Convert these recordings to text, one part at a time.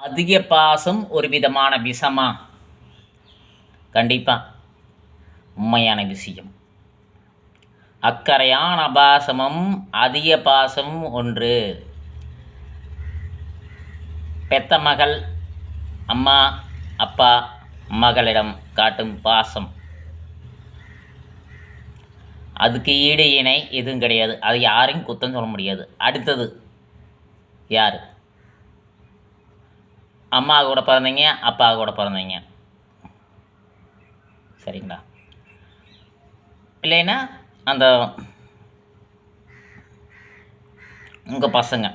அதிக பாசம் ஒரு விதமான விஷமா? கண்டிப்பா. உண்மையான விஷயம். அக்கறையான பாசமும், அதிக பாசமும் ஒன்று. பெத்த மகள், அம்மா, அப்பா, மகளிடம் காட்டும் பாசம். அதுக்கு ஈடு இணை எதுவும் கிடையாது. அது யாரையும் குத்தம் சொல்ல முடியாது. அடுத்தது யார்? அம்மா கூட பிறந்தீங்க, அப்பா கூட பிறந்தீங்க. சரிங்களா? இல்லைன்னா அந்த உங்கள் பசங்க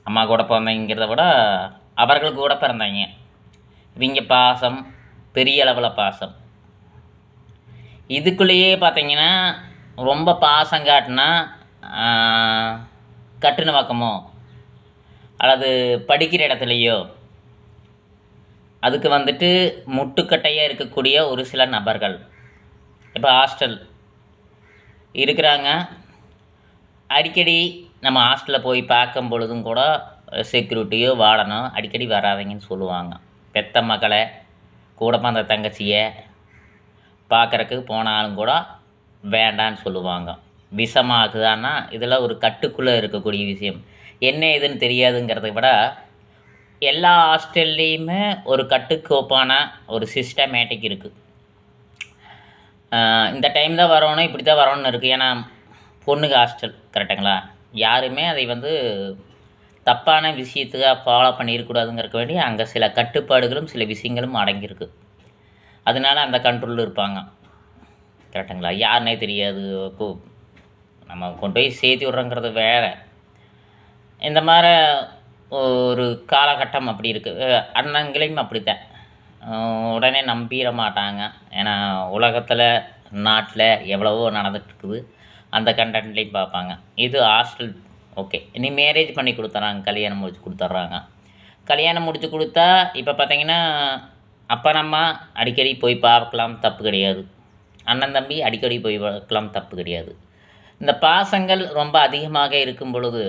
அம்மா கூட பிறந்தங்கிறத விட அவர்கள் கூட பிறந்தவங்க. இவங்க பாசம் பெரிய அளவில் பாசம். இதுக்குள்ளேயே பார்த்தீங்கன்னா ரொம்ப பாசம் காட்டினா கட்டுன பக்கமோ அல்லது படிக்கிற இடத்துலையோ அதுக்கு வந்துட்டு முட்டுக்கட்டையாக இருக்கக்கூடிய ஒரு சில நபர்கள். இப்போ ஹாஸ்டல் இருக்கிறாங்க. அடிக்கடி நம்ம ஹாஸ்டலில் போய் பார்க்கும் பொழுதும் கூட செக்யூரிட்டியோ வார்டனோ அடிக்கடி வராதீங்கன்னு சொல்லுவாங்க. பெத்த மக்களை கூட பிறந்த தங்கச்சியை பார்க்குறக்கு போனாலும் கூட வேண்டான்னு சொல்லுவாங்க. விஷமாகுதான்னா இதில் ஒரு கட்டுக்குள்ளே இருக்கக்கூடிய விஷயம். என்ன ஏதுன்னு தெரியாதுங்கிறத விட எல்லா ஹாஸ்டல்லையுமே ஒரு கட்டுக்கோப்பான ஒரு சிஸ்டமேட்டிக் இருக்குது. இந்த டைம் தான் வரணும், இப்படி தான் வரணும்னு இருக்குது. ஏன்னா பொண்ணுங்க ஹாஸ்டல் கரெக்டுங்களா? யாருமே அதை வந்து தப்பான விஷயத்துக்காக ஃபாலோ பண்ணிடக்கூடாதுங்கிறக்க வேண்டி அங்கே சில கட்டுப்பாடுகளும் சில விஷயங்களும் அடங்கியிருக்கு. அதனால அந்த கண்ட்ரோலில் இருப்பாங்க. கரெக்டுங்களா? யாருன்னே தெரியாது. நம்ம கொண்டு போய் சேர்த்து விட்றோங்கிறது வேறு. இந்த மாதிரி ஒரு காலகட்டம் அப்படி இருக்குது. அண்ணங்களையும் அப்படித்தான் உடனே நம்பிட மாட்டாங்க. ஏன்னா உலகத்தில் நாட்டில் எவ்வளவோ நடந்துகிட்ருக்குது. அந்த கண்டென்ட்லேயும் பார்ப்பாங்க. இது ஹாஸ்டல் ஓகே. இனி மேரேஜ் பண்ணி கொடுத்துட்றாங்க, கல்யாணம் முடிச்சு கொடுத்துட்றாங்க. கல்யாணம் முடிச்சு கொடுத்தா இப்போ பார்த்தீங்கன்னா அப்பா நம்ம அடிக்கடி போய் பார்க்கலாம், தப்பு கிடையாது. அண்ணன் தம்பி அடிக்கடி போய் பார்க்கலாம், தப்பு கிடையாது. இந்த பாசங்கள் ரொம்ப அதிகமாக இருக்கும் பொழுது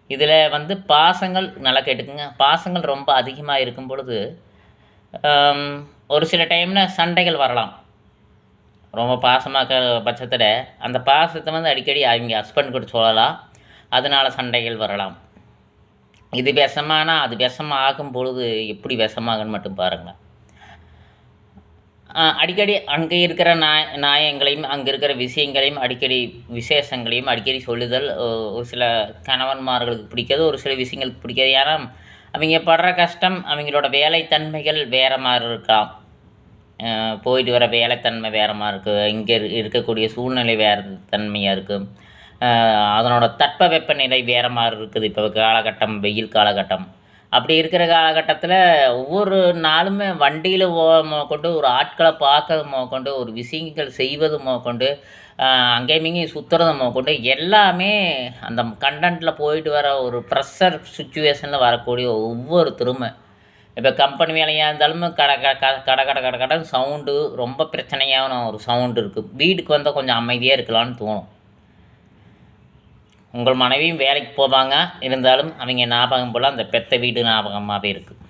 இதில் வந்து பாசங்கள் நல்லா கேட்டுக்குங்க. பாசங்கள் ரொம்ப அதிகமாக இருக்கும் பொழுது ஒரு சில டைமில் சண்டைகள் வரலாம். ரொம்ப பாசமாக பட்சத்தில் அந்த பாசத்தை வந்து அடிக்கடி அவங்க ஹஸ்பண்ட் கூட சொல்லலாம். அதனால் சண்டைகள் வரலாம். இது விஷமானா அது விஷமாக ஆகும் பொழுது எப்படி விஷமாகுன்னு மட்டும் பாருங்கள். அடிக்கடி அங்கே இருக்கிற நியாயங்களையும் அங்கே இருக்கிற விஷயங்களையும் அடிக்கடி விசேஷங்களையும் அடிக்கடி சொல்லுதல் ஒரு சில கணவன்மார்களுக்கு பிடிக்காது, ஒரு சில விஷயங்களுக்கு பிடிக்காது. ஏன்னா அவங்க படுற கஷ்டம், அவங்களோட வேலைத்தன்மைகள் வேறு மாதிரி இருக்கலாம். போயிட்டு வர வேலைத்தன்மை வேறு மாதிரி இருக்குது. இங்கே இருக்கக்கூடிய சூழ்நிலை வேறு தன்மையாக இருக்குது. அதனோட தட்பவெப்பநிலை வேறு மாதிரி இருக்குது. இப்போ காலகட்டம் வெயில் காலகட்டம். அப்படி இருக்கிற காலகட்டத்தில் ஒவ்வொரு நாளுமே வண்டியில் கொண்டு ஒரு ஆட்களை பார்க்கறது கொண்டு ஒரு விஷயங்கள் செய்வது கொண்டு அங்கேயும் இங்கேயும் சுற்றுறது கொண்டு எல்லாமே அந்த கண்டென்ட்டில் போயிட்டு வர ஒரு ப்ரெஷர் சுச்சுவேஷனில் வரக்கூடிய ஒவ்வொருத்தருமே இப்போ கம்பெனி வேலையாக இருந்தாலும் கட சவுண்டு ரொம்ப பிரச்சனையான ஒரு சவுண்டு இருக்குது. வீட்டுக்கு வந்தால் கொஞ்சம் அமைதியாக இருக்கலாம்னு தோணும். உங்கள் மனைவியும் வேலைக்கு போவாங்க, இருந்தாலும் அவங்க ஞாபகம் போல் அந்த பெத்த வீடு ஞாபகமாகவே இருக்குது.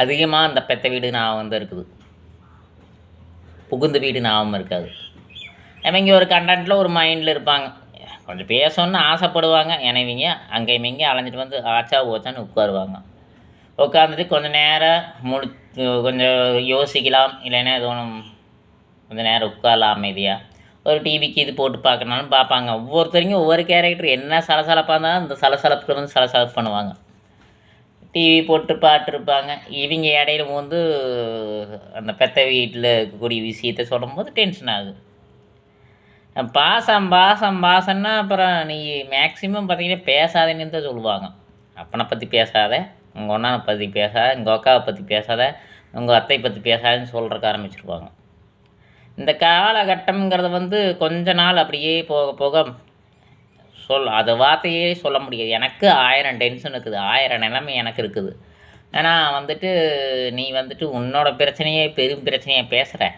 அதிகமாக அந்த பெத்த வீடு ஞாபகம் தான் இருக்குது. புகுந்த வீடு ஞாபகம் இருக்காது. அவங்க ஒரு கண்டென்ட்டில் ஒரு மைண்டில் இருப்பாங்க. கொஞ்சம் பேசணுன்னு ஆசைப்படுவாங்க. இவங்க அங்கே இவங்க அலைஞ்சிட்டு வந்து ஆச்சா ஓச்சான்னு உட்காருவாங்க. உட்காந்துட்டு கொஞ்சம் நேரம் கொஞ்சம் யோசிக்கலாம், இல்லைன்னா எதுவும் கொஞ்சம் நேரம் உட்காரலாம் அமைதியாக. ஒரு டிவிக்கு இது போட்டு பார்க்கணுனாலும் பார்ப்பாங்க. ஒவ்வொருத்தருக்கும் ஒவ்வொரு கேரக்டர் என்ன சலசலப்பாக இருந்தாலும் அந்த சலசலப்புக்கு வந்து சலசலப்பு பண்ணுவாங்க. டிவி போட்டு பார்த்துருப்பாங்க. இவங்க இடையில வந்து அந்த பெத்த வீட்டில் இருக்கக்கூடிய விஷயத்த சொல்லும்போது டென்ஷன் ஆகுது. பாசம்னா அப்புறம் நீ மேக்ஸிமம் பார்த்தீங்கன்னா பேசாதேன்னு தான் சொல்லுவாங்க. அப்பனை பற்றி பேசாத, உங்கள் ஒன்னானை பற்றி பேசாத, உங்கள் அக்காவை பற்றி பேசாத, உங்கள் அத்தை பற்றி பேசாதன்னு சொல்கிறக்கு ஆரம்பிச்சிருவாங்க. இந்த காலகட்டம்ங்கிறது வந்து கொஞ்ச நாள் அப்படியே போக போக அது வார்த்தையே சொல்ல முடியாது. எனக்கு 1000 டென்ஷன் இருக்குது, 1000 நிலைமை எனக்கு இருக்குது. ஏன்னா வந்துட்டு நீ வந்துட்டு உன்னோட பிரச்சனையே பெரும் பிரச்சனையாக பேசுகிற,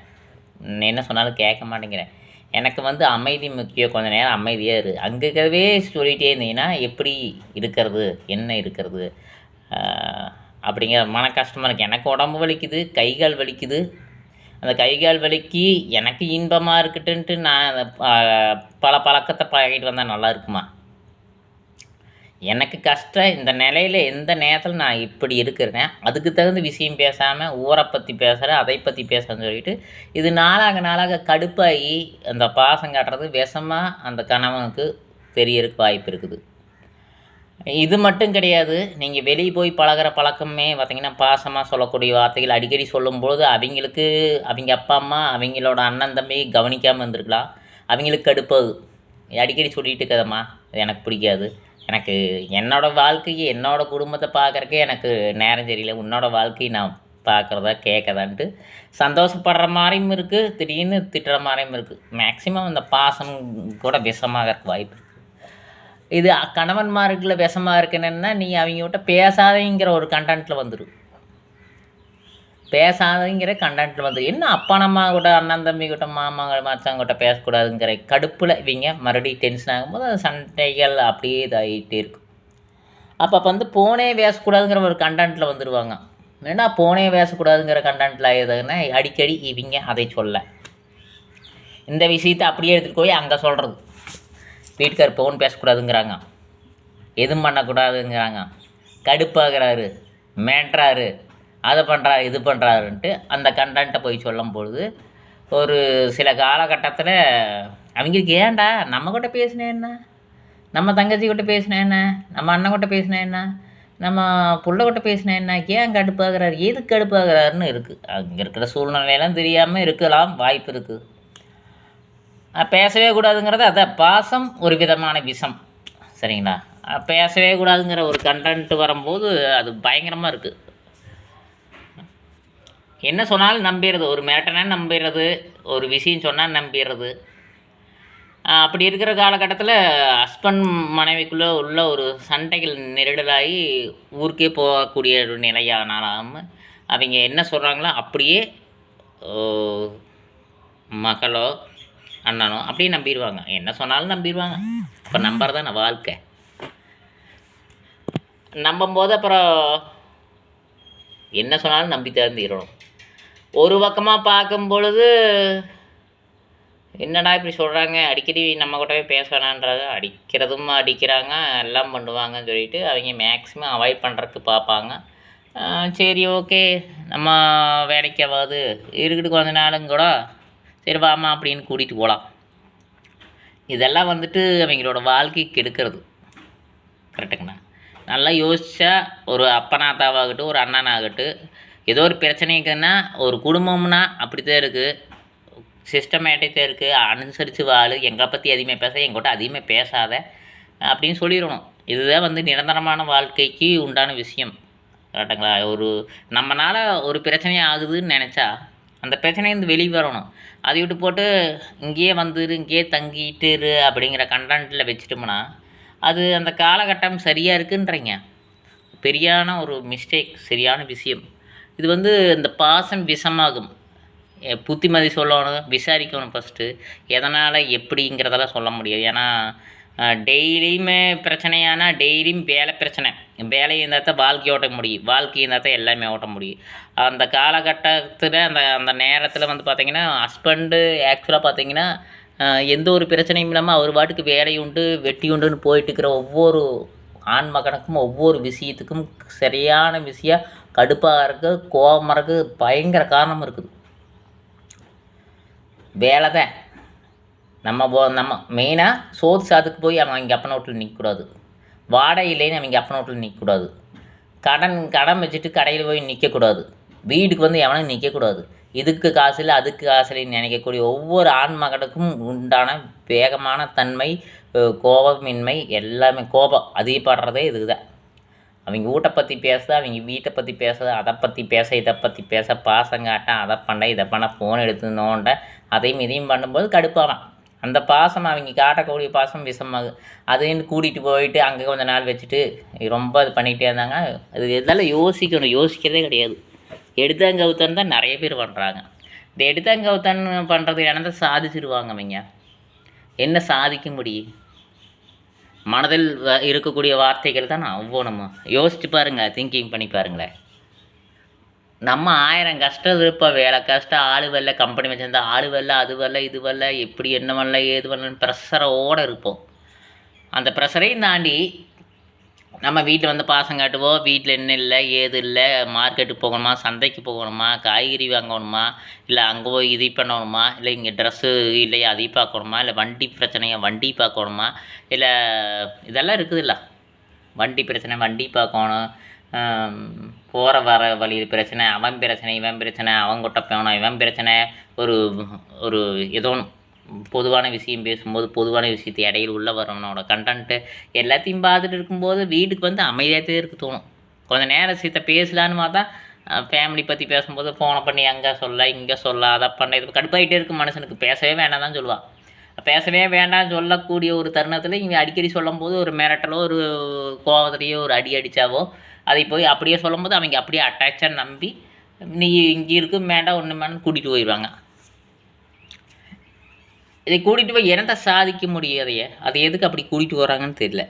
என்ன சொன்னாலும் கேட்க மாட்டேங்கிறேன். எனக்கு வந்து அமைதி முக்கியம், கொஞ்சம் நேரம் அமைதியாக இரு. அங்கே இருக்கிறதே சொல்லிகிட்டே இருந்தீங்கன்னா எப்படி இருக்கிறது, என்ன இருக்கிறது அப்படிங்கிற மன கஷ்டமாக இருக்குது. எனக்கு உடம்பு வலிக்குது, கை கால் வலிக்குது. அந்த கை கால் வலிக்கு எனக்கு இன்பமாக இருக்கட்டுன்ட்டு நான் பல பழக்கத்தை பழகிட்டு வந்தால் நல்லா இருக்குமா? எனக்கு கஷ்டம் இந்த நிலையில் எந்த நேரத்தில் நான் இப்படி இருக்கிறேன், அதுக்கு தகுந்த விஷயம் பேசாமல் ஊரை பற்றி பேசுகிறேன், அதை பற்றி பேசுகிறேன்னு சொல்லிட்டு இது நாளாக நாளாக கடுப்பாகி அந்த பாசம் காட்டுறது விஷமாக அந்த கணவனுக்கு தெரியறதுக்கு வாய்ப்பு இருக்குது. இது மட்டும் கிடையாது, நீங்கள் வெளியே போய் பழகிற பழக்கமே பார்த்திங்கன்னா பாசமாக சொல்லக்கூடிய வார்த்தைகள் அடிக்கடி சொல்லும்பொழுது அவங்களுக்கு அவங்க அப்பா அம்மா அவங்களோட அண்ணன் தம்பி கவனிக்காமல் இருந்திருக்கலாம். அவங்களுக்கு கடுப்பாகுது. அடிக்கடி சொல்லிட்டு இருக்கதம்மா இது எனக்கு பிடிக்காது, எனக்கு என்னோடய வாழ்க்கைக்கு என்னோடய குடும்பத்தை பார்க்குறக்கே எனக்கு நேரம் தெரியல, உன்னோட வாழ்க்கையை நான் பார்க்குறதா கேட்கதான்ட்டு சந்தோஷப்படுற மாதிரியும் இருக்குது, திடீர்னு திட்டுற மாதிரியும் இருக்குது. மேக்ஸிமம் இந்த பாசம் கூட விஷமாக வாய்ப்பு. இது கணவன்மாருக்குள்ள விஷமாக இருக்குன்னா நீ அவங்ககிட்ட பேசாதேங்கிற ஒரு கண்டென்ட்டில் வந்துடும். பேசாதங்கிற கண்டென்ட்டில் வந்துடும். என்ன அப்பா அம்மா கூட அண்ணன் தம்பி கிட்ட மாமா மச்சாங்கிட்ட பேசக்கூடாதுங்கிற கடுப்பில் இவங்க மறுபடியும் டென்ஷன் ஆகும்போது அது சண்டைகள் அப்படியே இதாகிட்டே இருக்கும். அப்போ வந்து போனே பேசக்கூடாதுங்கிற ஒரு கண்டென்ட்டில் வந்துடுவாங்க. ஏன்னா போனே பேசக்கூடாதுங்கிற கண்டென்ட்டில் ஆகிடுதுன்னா அடிக்கடி இவங்க அதை சொல்ல இந்த விஷயத்தை அப்படியே எடுத்துகிட்டு போய் அங்கே சொல்கிறது. வீட்டுக்கார் ஃபோன் பேசக்கூடாதுங்கிறாங்க, எதுவும் பண்ணக்கூடாதுங்கிறாங்க, கடுப்பாகிறாரு, மேட்றாரு, அதை பண்ணுறாரு இது பண்ணுறாருன்ட்டு அந்த கண்டென்ட்டை போய் சொல்லும் பொழுது ஒரு சில காலகட்டத்தில் அவங்களுக்கு ஏன்டா நம்ம கிட்ட பேசினேன் என்ன, நம்ம தங்கச்சி கிட்ட பேசினேன் என்ன, நம்ம அண்ணன் கிட்ட பேசினேன் என்ன, நம்ம புள்ள கிட்ட பேசினேன் என்ன, ஏன் கடுப்பாகிறாரு எதுக்கு கடுப்பாகிறாருன்னு இருக்குது. அங்கே இருக்கிற சூழ்நிலையெல்லாம் தெரியாமல் இருக்கலாம், வாய்ப்பு இருக்குது. பேசவே கூடாதுங்கிறது அதான் பாசம் ஒரு விதமான விஷம். சரிங்களா? பேசவே கூடாதுங்கிற ஒரு கண்டென்ட்டு வரும்போது அது பயங்கரமாக இருக்குது. என்ன சொன்னாலும் நம்பிடுறது, ஒரு மிரட்டனா நம்பிடுறது, ஒரு விஷயம் சொன்னால் நம்பிடுறது. அப்படி இருக்கிற காலகட்டத்தில் ஹஸ்பண்ட் மனைவிக்குள்ளே உள்ள ஒரு சண்டைகள் நெருடலாகி ஊருக்கே போகக்கூடிய ஒரு நிலையானாலும் அவங்க என்ன சொல்கிறாங்களோ அப்படியே மகளோ அண்ணனோ அப்படியே நம்பிடுவாங்க. என்ன சொன்னாலும் நம்பிடுவாங்க. இப்போ நம்புறதான வாழ்க்கை. நம்பும்போது அப்புறம் என்ன சொன்னாலும் நம்பி தந்துடணும். ஒரு பக்கமாக பார்க்கும் பொழுது என்னடா இப்படி சொல்கிறாங்க, அடிக்கடி நம்ம கூடவே பேச வேணான்றாங்க, அடிக்கிறதும் அடிக்கிறாங்க, எல்லாம் பண்ணுவாங்கன்னு சொல்லிட்டு அவங்க மேக்ஸிமம் அவாய்ட் பண்ணுறதுக்கு பார்ப்பாங்க. சரி ஓகே நம்ம வேலைக்காவது இருக்கட்டு கொஞ்ச நாளும் கூட சரி வாமா அப்படின்னு கூட்டிகிட்டு போகலாம். இதெல்லாம் வந்துட்டு அவங்களோட வாழ்க்கைக்கு கெடுக்கிறது. கரெக்டுங்கண்ணா? நல்லா யோசித்தா ஒரு அப்பனாத்தாவாகட்டும் ஒரு அண்ணனாகட்டும் ஏதோ ஒரு பிரச்சனைக்குன்னா ஒரு குடும்பம்னா அப்படி தான் இருக்குது, சிஸ்டமேட்டிக் தான் இருக்குது. அனுசரித்து வாழ், எங்களை பற்றி அதிகமாக பேச, எங்கள்கிட்ட அதிகமாக பேசாத அப்படின்னு சொல்லிடணும். இதுதான் வந்து நிரந்தரமான வாழ்க்கைக்கு உண்டான விஷயம். கரெக்டுங்களா? ஒரு நம்மளால் ஒரு பிரச்சனை ஆகுதுன்னு நினச்சா அந்த பிரச்சனையிலேருந்து வெளியே வரணும். அதை விட்டு போட்டு இங்கேயே வந்துரு, இங்கேயே தங்கிட்டுரு அப்படிங்கிற கண்டென்ட்டில் வச்சுட்டோம்னா அது அந்த காலகட்டம் சரியாக இருக்குன்றீங்க. பெரியான ஒரு மிஸ்டேக், சரியான விஷயம். இது வந்து இந்த பாசம் விஷமாகும். புத்திமதி சொல்லணும், விசாரிக்கணும் ஃபஸ்ட்டு. எதனால் எப்படிங்கிறதெல்லாம் சொல்ல முடியாது. ஏன்னா டெய்லியுமே பிரச்சனையானா டெய்லியும் வேலை பிரச்சனை, வேலை இருந்தால் தான் வாழ்க்கை ஓட்ட முடியும், வாழ்க்கை இருந்தால் தான் எல்லாமே ஓட்ட முடியும். அந்த காலகட்டத்தில் அந்த அந்த நேரத்தில் வந்து பார்த்திங்கன்னா ஹஸ்பண்டு ஆக்சுவலாக பார்த்திங்கன்னா எந்த ஒரு பிரச்சனையும் இல்லாமல் அவர் பாட்டுக்கு வேலை உண்டு வெட்டி உண்டுன்னு போயிட்டுருக்கிற ஒவ்வொரு ஆண் மகனுக்கும் ஒவ்வொரு விஷயத்துக்கும் சரியான விஷயம் கடுப்பாக இருக்குது, கோபமாக இருக்குது, பயங்கர காரணம் இருக்குது. வேலை தான். நம்ம மெயினாக சோறு சாத்துக்கு போய் அவங்க அப்பனை வீட்டில் நிற்கக்கூடாது, வாடகை இல்லைன்னு அவங்க அப்பனை வீட்டில் நிற்கக்கூடாது, கடன் வச்சுட்டு கடையில் போய் நிற்கக்கூடாது, வீட்டுக்கு வந்து எவனும் நிற்கக்கூடாது. இதுக்கு காசு இல்லை அதுக்கு காசு இல்லைன்னு நினைக்கக்கூடிய ஒவ்வொரு ஆண் மகனுக்கும் உண்டான வேகமான தன்மை, கோபமின்மை, எல்லாமே கோபம் அதிகப்படுறதே இதுக்கு தான். அவங்க வீட்டை பற்றி பேசுத, அவங்க வீட்டை பற்றி பேசுத, அதை பற்றி பேச, இதை பற்றி பேச, பாசங்காட்ட, அதை பண்ண இதை பண்ண, ஃபோன் எடுத்து நோண்ட, அதையும் இதையும் பண்ணும்போது கடுப்பாவான். அந்த பாசம் அவங்க காட்டக்கூடிய பாசம் விஷமாகும். அதையும் கூட்டிகிட்டு போயிட்டு அங்கே கொஞ்சம் நாள் வச்சுட்டு ரொம்ப இது பண்ணிகிட்டே இருந்தாங்க. அது இதெல்லாம் யோசிக்கணும், யோசிக்கிறதே கிடையாது. எடுத்தாங்கவுத்தன் தான் நிறைய பேர் பண்ணுறாங்க. இந்த எடுத்தாங்கவுத்தன் பண்ணுறது என்னதை சாதிச்சிருவாங்க. அவங்க என்ன சாதிக்க முடியும்? மனதில் இருக்கக்கூடிய வார்த்தைகள் தான் ஒவ்வொன்றும் யோசிச்சு பாருங்கள், திங்கிங் பண்ணி பாருங்களேன். நம்ம 1000 கஷ்டம் இருப்போம். வேலை கஷ்டம், ஆளு வரல, கம்பெனி வச்சிருந்தா ஆளு வரல, அது வரல, இது வரல, எப்படி என்ன வரல, ஏது வரலன்னு ப்ரெஷரோட இருப்போம். அந்த ப்ரெஷரையும் தாண்டி நம்ம வீட்டில் வந்து பாசம் காட்டுவோம். வீட்டில் என்ன இல்லை, ஏது இல்லை, மார்க்கெட்டுக்கு போகணுமா, சந்தைக்கு போகணுமா, காய்கறி வாங்கணுமா, இல்லை அங்கே போய் இது பண்ணணுமா, இல்லை இங்கே ட்ரெஸ்ஸு இல்லையா அதை பார்க்கணுமா, இல்லை வண்டி பிரச்சனையா வண்டி பார்க்கணுமா, இல்லை இதெல்லாம் இருக்குதுல்ல. வண்டி பிரச்சனை வண்டி பார்க்கணும், போகிற வர வழி பிரச்சனை, அவன் பிரச்சனை இவன் பிரச்சனை, அவன் கொட்ட போகணும் இவன் பிரச்சனை, ஒரு ஒரு ஏதோ ஒன்று பொதுவான விஷயம் பேசும்போது பொதுவான விஷயத்தை இடையில் உள்ள வரவனோட கண்டென்ட்டு எல்லாத்தையும் பார்த்துட்டு இருக்கும்போது வீட்டுக்கு வந்து அமைதியாகவே இருக்க தோணும். கொஞ்சம் நேரம் சீத்தை பேசலான்னு பார்த்தா ஃபேமிலி பற்றி பேசும்போது ஃபோனை பண்ணி அங்கே சொல்ல இங்கே சொல்ல அதை பண்ண இது கடுப்பாகிட்டே இருக்கும். மனுஷனுக்கு பேசவே வேண்டாம் தான் சொல்லுவாள். பேசவே வேண்டாம் சொல்லக்கூடிய ஒரு தருணத்தில் இங்கே அடிக்கடி சொல்லும்போது ஒரு மிரட்டலோ ஒரு கோவத்திலேயோ ஒரு அடி அடித்தாவோ அதை போய் அப்படியே சொல்லும்போது அவங்க அப்படியே அட்டாச்சாக நம்பி நீ இங்கே இருக்கும் வேண்டாம் ஒன்று வேண்டாம் கூட்டிகிட்டு போயிடுவாங்க. இதை கூட்டிகிட்டு போய் என்னத்தை சாதிக்க முடியாதையே, அதை எதுக்கு அப்படி கூட்டிகிட்டு வராங்கன்னு தெரியல.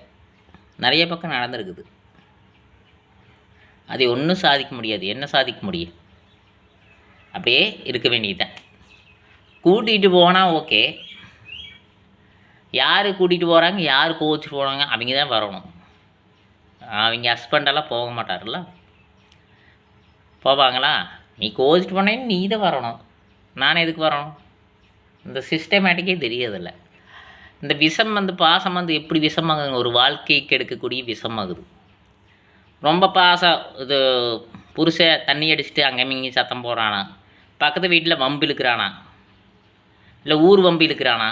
நிறைய பக்கம் நடந்துருக்குது. அதை ஒன்றும் சாதிக்க முடியாது. என்ன சாதிக்க முடியும்? அப்படியே இருக்க வேண்டியதுதான். கூட்டிகிட்டு போனால் ஓகே, யார் கூட்டிகிட்டு போகிறாங்க யார் கோச்சிட்டு போகிறாங்க அவங்க தான் வரணும். அவங்க ஹஸ்பண்டெல்லாம் போக மாட்டார்ல, போவாங்களா? நீ கோச்சிட்டு போனேன்னு நீ தான் வரணும், நானே எதுக்கு வரணும்? இந்த சிஸ்டமேட்டிக்கே தெரியதில்லை. இந்த விஷம் வந்து பாசம் வந்து எப்படி விஷமாகுங்க, ஒரு வாழ்க்கைக்கு எடுக்கக்கூடிய விஷமாகுது. ரொம்ப பாசம் இது புருஷன் தண்ணி அடிச்சுட்டு அங்கே இங்கேயும் சத்தம் போடுறானா, பக்கத்து வீட்டில் வம்பு இழுக்கிறானா, இல்லை ஊர் வம்பு இழுக்கிறானா,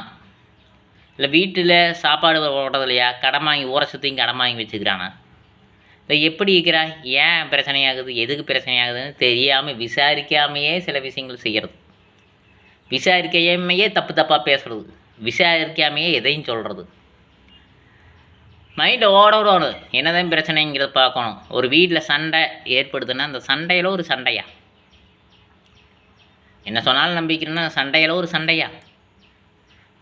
இல்லை வீட்டில் சாப்பாடு ஓடுறதில்லையா, கடன் வாங்கி ஊரசத்தையும் கடன் வாங்கி வச்சுக்கிறானா, இல்லை எப்படி இருக்கிறா, ஏன் பிரச்சனையாகுது, எதுக்கு பிரச்சனையாகுதுன்னு தெரியாமல் விசாரிக்காமையே சில விஷயங்கள் செய்கிறது. விசாரிக்காமையே தப்பு தப்பாக பேசுகிறது, விசாரிக்காமையே எதையும் சொல்கிறது. மைண்டை ஓடணும் என்னதான் பிரச்சனைங்கிறத பார்க்கணும். ஒரு வீட்டில் சண்டை ஏற்படுதுன்னா அந்த சண்டையில் ஒரு சண்டையா, என்ன சொன்னாலும் நம்பிக்கிறேன்னா சண்டையில் ஒரு சண்டையா,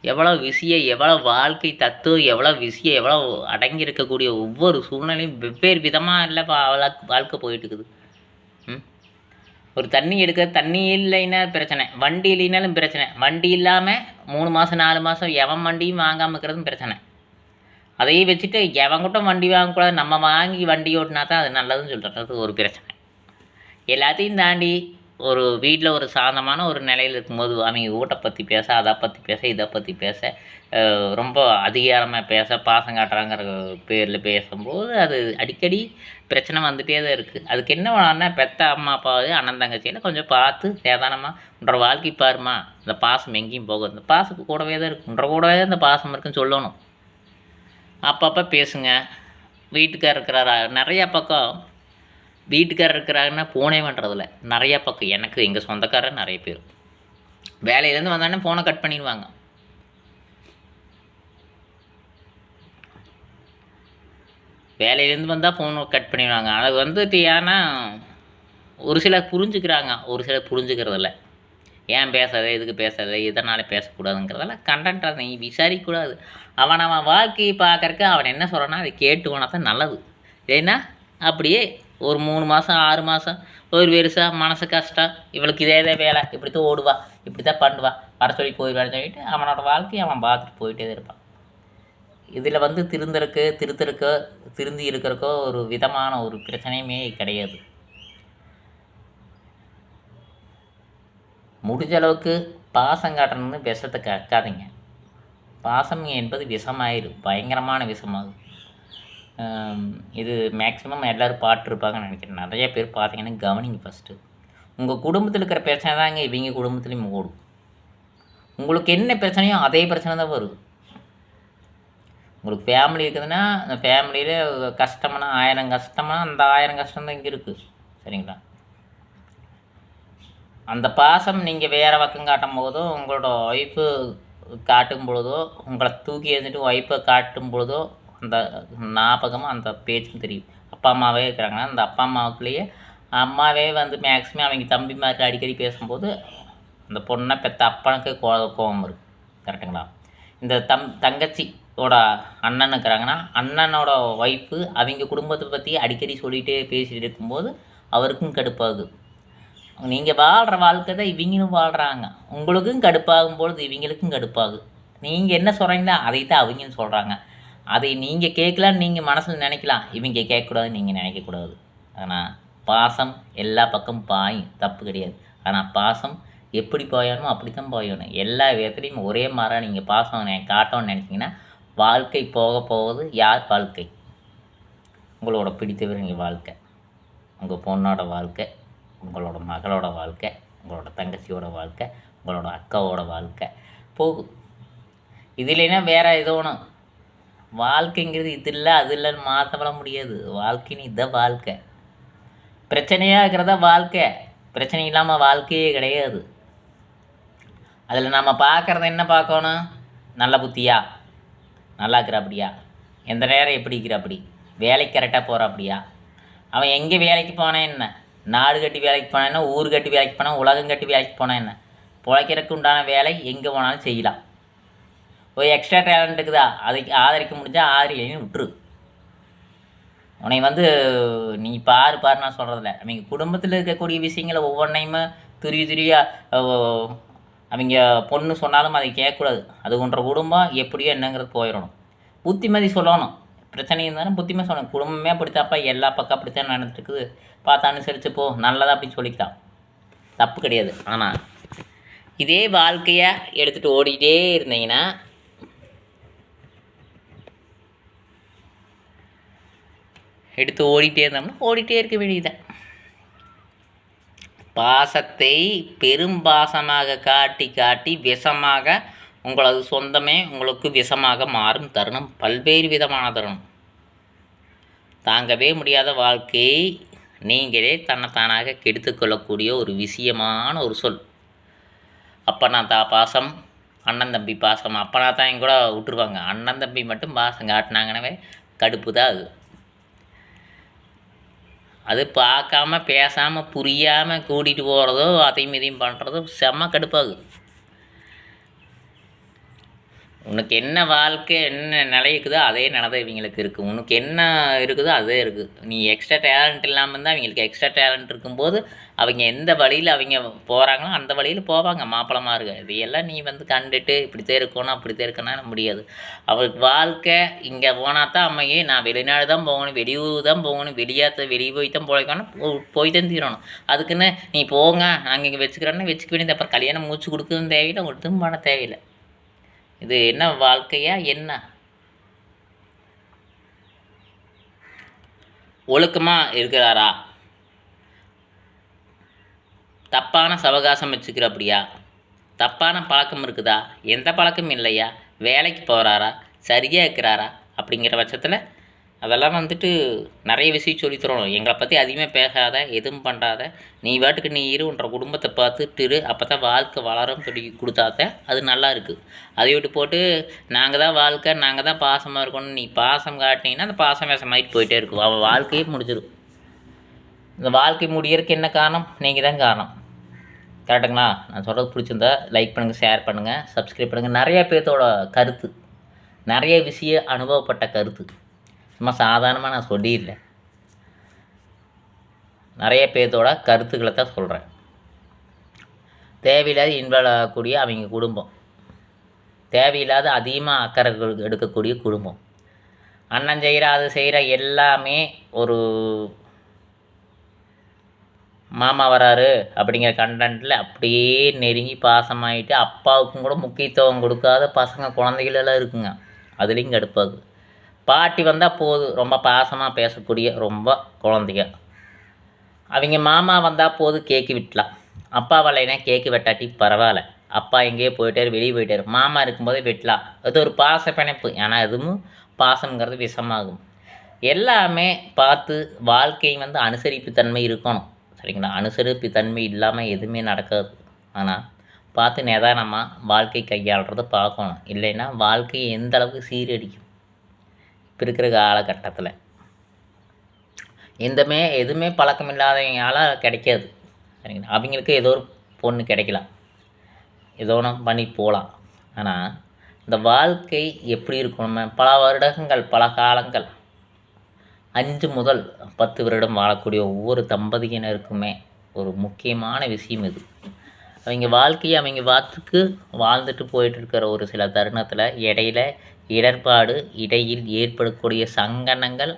எவ்வளோ விஷயம், எவ்வளோ வாழ்க்கை தத்துவம், எவ்வளோ விஷயம், எவ்வளோ அடங்கி இருக்கக்கூடிய ஒவ்வொரு சூழ்நிலையும் வெவ்வேறு விதமாக இல்லை வாழ்க்கை போயிட்டுருக்குது. ஒரு தண்ணி எடுக்க தண்ணி இல்லைன்னா பிரச்சனை, வண்டி இல்லைனாலும் பிரச்சனை, வண்டி இல்லாமல் 3 மாதம் 4 மாதம் எவன் வண்டியும் வாங்காமல் இருக்கிறதும் பிரச்சனை. அதையும் வச்சுட்டு எவங்கிட்டும் வண்டி வாங்கக்கூடாது, நம்ம வாங்கி வண்டி ஓட்டினா தான் அது நல்லதுன்னு சொல்கிறது ஒரு பிரச்சனை. எல்லாத்தையும் தாண்டி ஒரு வீட்டில் ஒரு சாந்தமான ஒரு நிலையில் இருக்கும்போது அவங்க வீட்டை பற்றி பேச, அதை பற்றி பேச, இதை பற்றி பேச, ரொம்ப அதிகாரமாக பேச, பாசம் காட்டுறாங்கிற பேரில் பேசும்போது அது அடிக்கடி பிரச்சனை வந்துகிட்டே தான் இருக்குது. அதுக்கு என்ன வேணும்னா பெத்த அம்மா அப்பாவது அண்ணன் தங்கச்சியில் கொஞ்சம் பார்த்து சேதானமாக உன்ற வாழ்க்கை பாருமா, இந்த பாசம் எங்கேயும் போகும், இந்த பாசத்துக்கு கூடவே தான் இருக்குது, உன்ற கூடவே தான் இந்த பாசம் இருக்குன்னு சொல்லணும். அப்பப்போ பேசுங்க. வீட்டுக்கார் இருக்கிறாரா, நிறையா பக்கம் வீட்டுக்காரர் இருக்கிறாருன்னா ஃபோனே பண்ணுறதில்ல. நிறையா பக்கம் எனக்கு எங்கள் சொந்தக்காரர் நிறைய பேர் வேலையிலேருந்து வந்தானே ஃபோனை கட் பண்ணிடுவாங்க. வேலையிலேருந்து வந்தால் ஃபோனை கட் பண்ணிடுவாங்க. அது வந்துட்டு ஏன்னா ஒரு சிலர் புரிஞ்சுக்கிறாங்க, ஒரு சிலர் புரிஞ்சுக்கிறதில்ல. ஏன் பேசாத, எதுக்கு பேசாத, இதனால் பேசக்கூடாதுங்கிறதெல்லாம் கண்டென்ட் அதை நீ விசாரிக்கக்கூடாது. அவன் வாழ்க்கையை பார்க்கறக்கு அவன் என்ன சொல்கிறான்னா அதை கேட்டு போனால் தான் நல்லது. ஏன்னா அப்படியே ஒரு 3 மாதம் 6 மாதம் ஒரு வருஷம் மனசு கஷ்டம், இவளுக்கு இதே வேலை, இப்படி தான் ஓடுவா, இப்படி தான் பண்ணுவா, வர சொல்லி போயிடுவான்னு சொல்லிட்டு அவனோட வாழ்க்கையை அவன் பார்த்துட்டு போயிட்டே தான் இருப்பான். இதில் வந்து திருந்தி இருக்கிறக்கோ ஒரு விதமான ஒரு பிரச்சனையுமே கிடையாது. முடிஞ்ச அளவுக்கு பாசம் காட்டணும்னு விஷத்தை கற்காதீங்க. பாசம் என்பது விஷமாயிடும், பயங்கரமான விஷமாகும். இது மேக்ஸிமம் எல்லோரும் பார்த்துருப்பாங்கன்னு நினைக்கிறேன். நிறைய பேர் பார்த்தீங்கன்னா கவனிங்க. ஃபஸ்ட்டு உங்கள் குடும்பத்தில் இருக்கிற பிரச்சனை தாங்க இவங்க குடும்பத்துலேயும் ஓடும். உங்களுக்கு என்ன பிரச்சனையோ அதே பிரச்சனை தான் வரும். உங்களுக்கு ஃபேமிலி இருக்குதுன்னா அந்த ஃபேமிலியில் கஷ்டம்னா 1000 கஷ்டம்னா அந்த 1000 கஷ்டம் தான் இங்கே இருக்குது. சரிங்களா? அந்த பாசம் நீங்கள் வேறு பக்கம் காட்டும் போதோ, உங்களோட ஒய்ஃபு காட்டும் பொழுதோ, உங்களை தூக்கி எழுந்துட்டு ஒய்ஃபை காட்டும் பொழுதோ அந்த ஞாபகமும் அந்த பேச்சும் தெரியும். அப்பா அம்மாவே இருக்கிறாங்கன்னா அந்த அப்பா அம்மாவுக்குள்ளேயே அம்மாவே வந்து மேக்ஸிமம் அவங்க தம்பி மாதிரி அடிக்கடி பேசும்போது அந்த பொண்ணை பெற்ற அப்பனுக்கு கோபம் வரும். கரெக்டுங்களா? இந்த தங்கச்சியோட அண்ணன் இருக்கிறாங்கன்னா அண்ணனோட ஒய்ஃபு அவங்க குடும்பத்தை பற்றி அடிக்கடி சொல்லிகிட்டே பேசிகிட்டு இருக்கும்போது அவருக்கும் கடுப்பாகுது. நீங்கள் வாழ்கிற வாழ்க்கை தான் இவங்களும் வாழ்கிறாங்க. உங்களுக்கும் கடுப்பாகும் பொழுது இவங்களுக்கும் கடுப்பாகும். நீங்கள் என்ன சொல்கிறீங்களோ அதை தான் அவங்களும் சொல்கிறாங்க. அதை நீங்கள் கேட்கலான்னு நீங்கள் மனசில் நினைக்கலாம், இவங்க கேட்கக்கூடாதுன்னு நீங்கள் நினைக்கக்கூடாது. ஆனால் பாசம் எல்லா பக்கம் பாயும், தப்பு கிடையாது. ஆனால் பாசம் எப்படி பாயணுமோ அப்படி தான் பாயணும். எல்லா விதத்துலேயும் ஒரே மாதிரி நீங்கள் பாசம் காட்டணும்னு நினச்சிங்கன்னா வாழ்க்கை போக போகுது. யார் வாழ்க்கை? உங்களோட பிடித்தவங்க வாழ்க்கை, உங்கள் பொண்ணோட வாழ்க்கை, உங்களோட மகளோட வாழ்க்கை, உங்களோட தங்கச்சியோட வாழ்க்கை, உங்களோட அக்காவோட வாழ்க்கை போகும். இது இல்லைன்னா வேறு ஏதோ ஒன்று. வாழ்க்கைங்கிறது இது இல்லை அது இல்லைன்னு மாற்றப்பட முடியாது. வாழ்க்கைன்னு இதுதான் வாழ்க்கை. பிரச்சனையாக இருக்கிறதா வாழ்க்கை. பிரச்சனை இல்லாமல் வாழ்க்கையே கிடையாது. அதில் நம்ம பார்க்குறத என்ன பார்க்கணும்? நல்ல புத்தியா, நல்லா இருக்கிறாப்படியா, எந்த நேரம் எப்படி இருக்கிறாப்படி, வேலைக்கு கரெக்டாக போகிறாப்படியா, அவன் எங்கே வேலைக்கு போனான் என்ன, நாடு கட்டி வேலைக்கு போனான் என்ன, ஊர் கட்டி வேலைக்கு போனான், உலகம் கட்டி வேலைக்கு போனான் என்ன, பிழைக்கிறதுக்கு உண்டான வேலை எங்கே போனாலும் செய்யலாம். ஒரு எக்ஸ்ட்ரா டேலண்ட் இருக்குதா, அதை ஆதரிக்க முடிஞ்சால் ஆதரிக்கலைன்னு விட்டுரு. உன்னை நீ பாரு நான் சொல்கிறதில்ல. அவங்க குடும்பத்தில் இருக்கக்கூடிய விஷயங்களை ஒவ்வொன்றையுமே துரியாக அவங்க பொண்ணு சொன்னாலும் அதை கேட்கக்கூடாது. அது ஒன்ற குடும்பம் எப்படியோ என்னங்கிறது போயிடணும். புத்திமதி சொல்லணும். பிரச்சனை இருந்தாலும் புத்திமதி சொல்லணும். குடும்பமே அப்படித்தாப்பா, எல்லா பக்கம் அப்படித்தான் நடந்துட்டுருக்குது, பார்த்து அனுசரித்து போ, நல்லதா அப்படின்னு சொல்லிக்கலாம், தப்பு கிடையாது. ஆனால் இதே வாழ்க்கையாக எடுத்துகிட்டு ஓடிக்கிட்டே இருந்தீங்கன்னா ஓடிட்டே இருக்க வேண்டியதுதான். பாசத்தை பெரும் பாசமாக காட்டி காட்டி விஷமாக உங்களது சொந்தமே உங்களுக்கு விஷமாக மாறும் தருணம் பல்வேறு விதமான தருணம். தாங்கவே முடியாத வாழ்க்கையை நீங்களே தன்னைத்தானாக கெடுத்து கொள்ளக்கூடிய ஒரு விஷயமான ஒரு சொல். அப்பனா தான் பாசம், அண்ணன் தம்பி பாசம். அப்பனா தான் எங்க கூட விட்டுருவாங்க. அண்ணன் தம்பி மட்டும் பாசம் காட்டினாங்கன்னவே கடுப்பு தான் அது. அது பார்க்காம பேசாமல் புரியாமல் கூட்டிகிட்டு போகிறதோ அதையும் இதையும் பண்ணுறதோ செம்ம கடுப்பாகுது. உனக்கு என்ன வாழ்க்கை என்ன நிலைக்குதோ அதே நிலை தான் இவங்களுக்கு இருக்குது. உனக்கு என்ன இருக்குதோ அதே இருக்குது. நீ எக்ஸ்ட்ரா டேலண்ட் இல்லாமல் தான் அவங்களுக்கு எக்ஸ்ட்ரா டேலண்ட் இருக்கும்போது அவங்க எந்த வழியில் அவங்க போகிறாங்களோ அந்த வழியில் போவாங்க. மாப்பிளமாக இருக்க இதையெல்லாம் நீ கண்டுட்டு இப்படித்தான் இருக்கணும் அப்படித்தான் இருக்கணும்னா முடியாது. அவளுக்கு வாழ்க்கை இங்கே போனால் தான் அம்மையே நான் வெளிநாடு தான் போகணும், வெளியூர் தான் போகணும், வெளியே போய் தான் போய் தான் தீரணும். அதுக்குன்னு நீ போங்க நாங்கள் இங்கே வச்சுக்கிறோன்னு வச்சுக்க வேண்டியது. அப்புறம் கல்யாணம் மூச்சு கொடுக்கவும் தேவையில்லை, ஒருத்தும் பண்ண தேவையில்லை. இது என்ன வாழ்க்கையா என்ன? ஒழுக்கமாக இருக்கிறாரா? தப்பான சவகாசம் வச்சுக்கிறப்படியா? தப்பான பழக்கம் இருக்குதா? எந்த பழக்கமும் இல்லையா? வேலைக்கு போகிறாரா? சரியாக இருக்கிறாரா? அப்படிங்கிற பட்சத்தில் அதெல்லாம் நிறைய விஷயம் சொல்லித்தரணும். எங்களை பற்றி அதிகமாக பேசாத, எதுவும் பண்ணாத, நீ பாட்டுக்கு நீ உன்ற குடும்பத்தை பார்த்துட்டு அப்போ தான் வாழ்க்கை வளரும் சொல்லி கொடுத்தாத அது நல்லா இருக்குது. அதை விட்டு போட்டு நாங்கள் தான் வாழ்க்கை, நாங்கள் தான் பாசமாக இருக்கணும், நீ பாசம் காட்டினீங்கன்னா அந்த பாசம் வேஷமாகிட்டு போயிட்டே இருக்கும். அவள் வாழ்க்கையே முடிஞ்சிடும். இந்த வாழ்க்கை முடியறதுக்கு என்ன காரணம்? நீங்கள் தான் காரணம். கரெக்டுங்களா? நான் சொல்கிறது பிடிச்சிருந்தா லைக் பண்ணுங்கள், ஷேர் பண்ணுங்கள், சப்ஸ்கிரைப் பண்ணுங்கள். நிறைய பேர்த்தோட கருத்து, நிறைய விஷயம் அனுபவப்பட்ட கருத்து, சும்மா சாதாரணமாக நான் சொல்லிடல. நிறைய பேர்த்தோட கருத்துக்களை தான் சொல்கிறேன். தேவையில்லாத இன்வால்வ் ஆகக்கூடிய அவங்க குடும்பம், தேவையில்லாத அதிகமாக அக்கறை எடுக்கக்கூடிய குடும்பம், அண்ணன் செய்கிற அது செய்கிற எல்லாமே ஒரு மாமா வராரு அப்படிங்கிற கண்டென்ட்டில் அப்படியே நெருங்கி பாசமாகிட்டு அப்பாவுக்கும் கூட முக்கியத்துவம் கொடுக்காத பசங்க குழந்தைகளெல்லாம் இருக்குங்க. அதுலேயும் கடுப்பாகுது. பாட்டி வந்தால் போதும் ரொம்ப பாசமாக பேசக்கூடிய ரொம்ப குழந்தைங்க. அவங்க மாமா வந்தால் போதும் கேக்கு வெட்டலாம். அப்பா வரலைன்னா கேக்கு வெட்டாட்டி பரவாயில்ல, அப்பா எங்கேயோ போயிட்டார், வெளியே போயிட்டார், மாமா இருக்கும்போதே வெட்டலாம். அது ஒரு பாச பிணைப்பு. ஏன்னா அதுவும் பாசங்கிறது விஷமாகும். எல்லாமே பார்த்து வாழ்க்கை அனுசரிப்பு தன்மை இருக்கணும். சரிங்களா? அனுசரிப்பு தன்மை இல்லாமல் எதுவுமே நடக்காது. ஆனால் பார்த்து நிதானமாக வாழ்க்கை கையாளுறதை பார்க்கணும். இல்லைன்னா வாழ்க்கையை எந்த அளவுக்கு சீரடிக்கும். இப்போ இருக்கிற காலகட்டத்தில் எதுவுமே பழக்கம் இல்லாதவங்களால் கிடைக்காது. சரிங்களா? அவங்களுக்கு ஏதோ ஒரு பொண்ணு கிடைக்கலாம், ஏதோ ஒன்று பண்ணி போகலாம். ஆனால் இந்த வாழ்க்கை எப்படி இருக்கணுமே, பல வருடங்கள் பல காலங்கள் 5 முதல் 10 வருடம் வாழக்கூடிய ஒவ்வொரு தம்பதியினருக்குமே ஒரு முக்கியமான விஷயம் இது. அவங்க வாழ்க்கையை அவங்க வாத்துக்கு வாழ்ந்துட்டு போயிட்டு இருக்கிற ஒரு சில தருணத்தில் இடையில இடர்பாடு, இடையில் ஏற்படக்கூடிய சங்கடங்கள்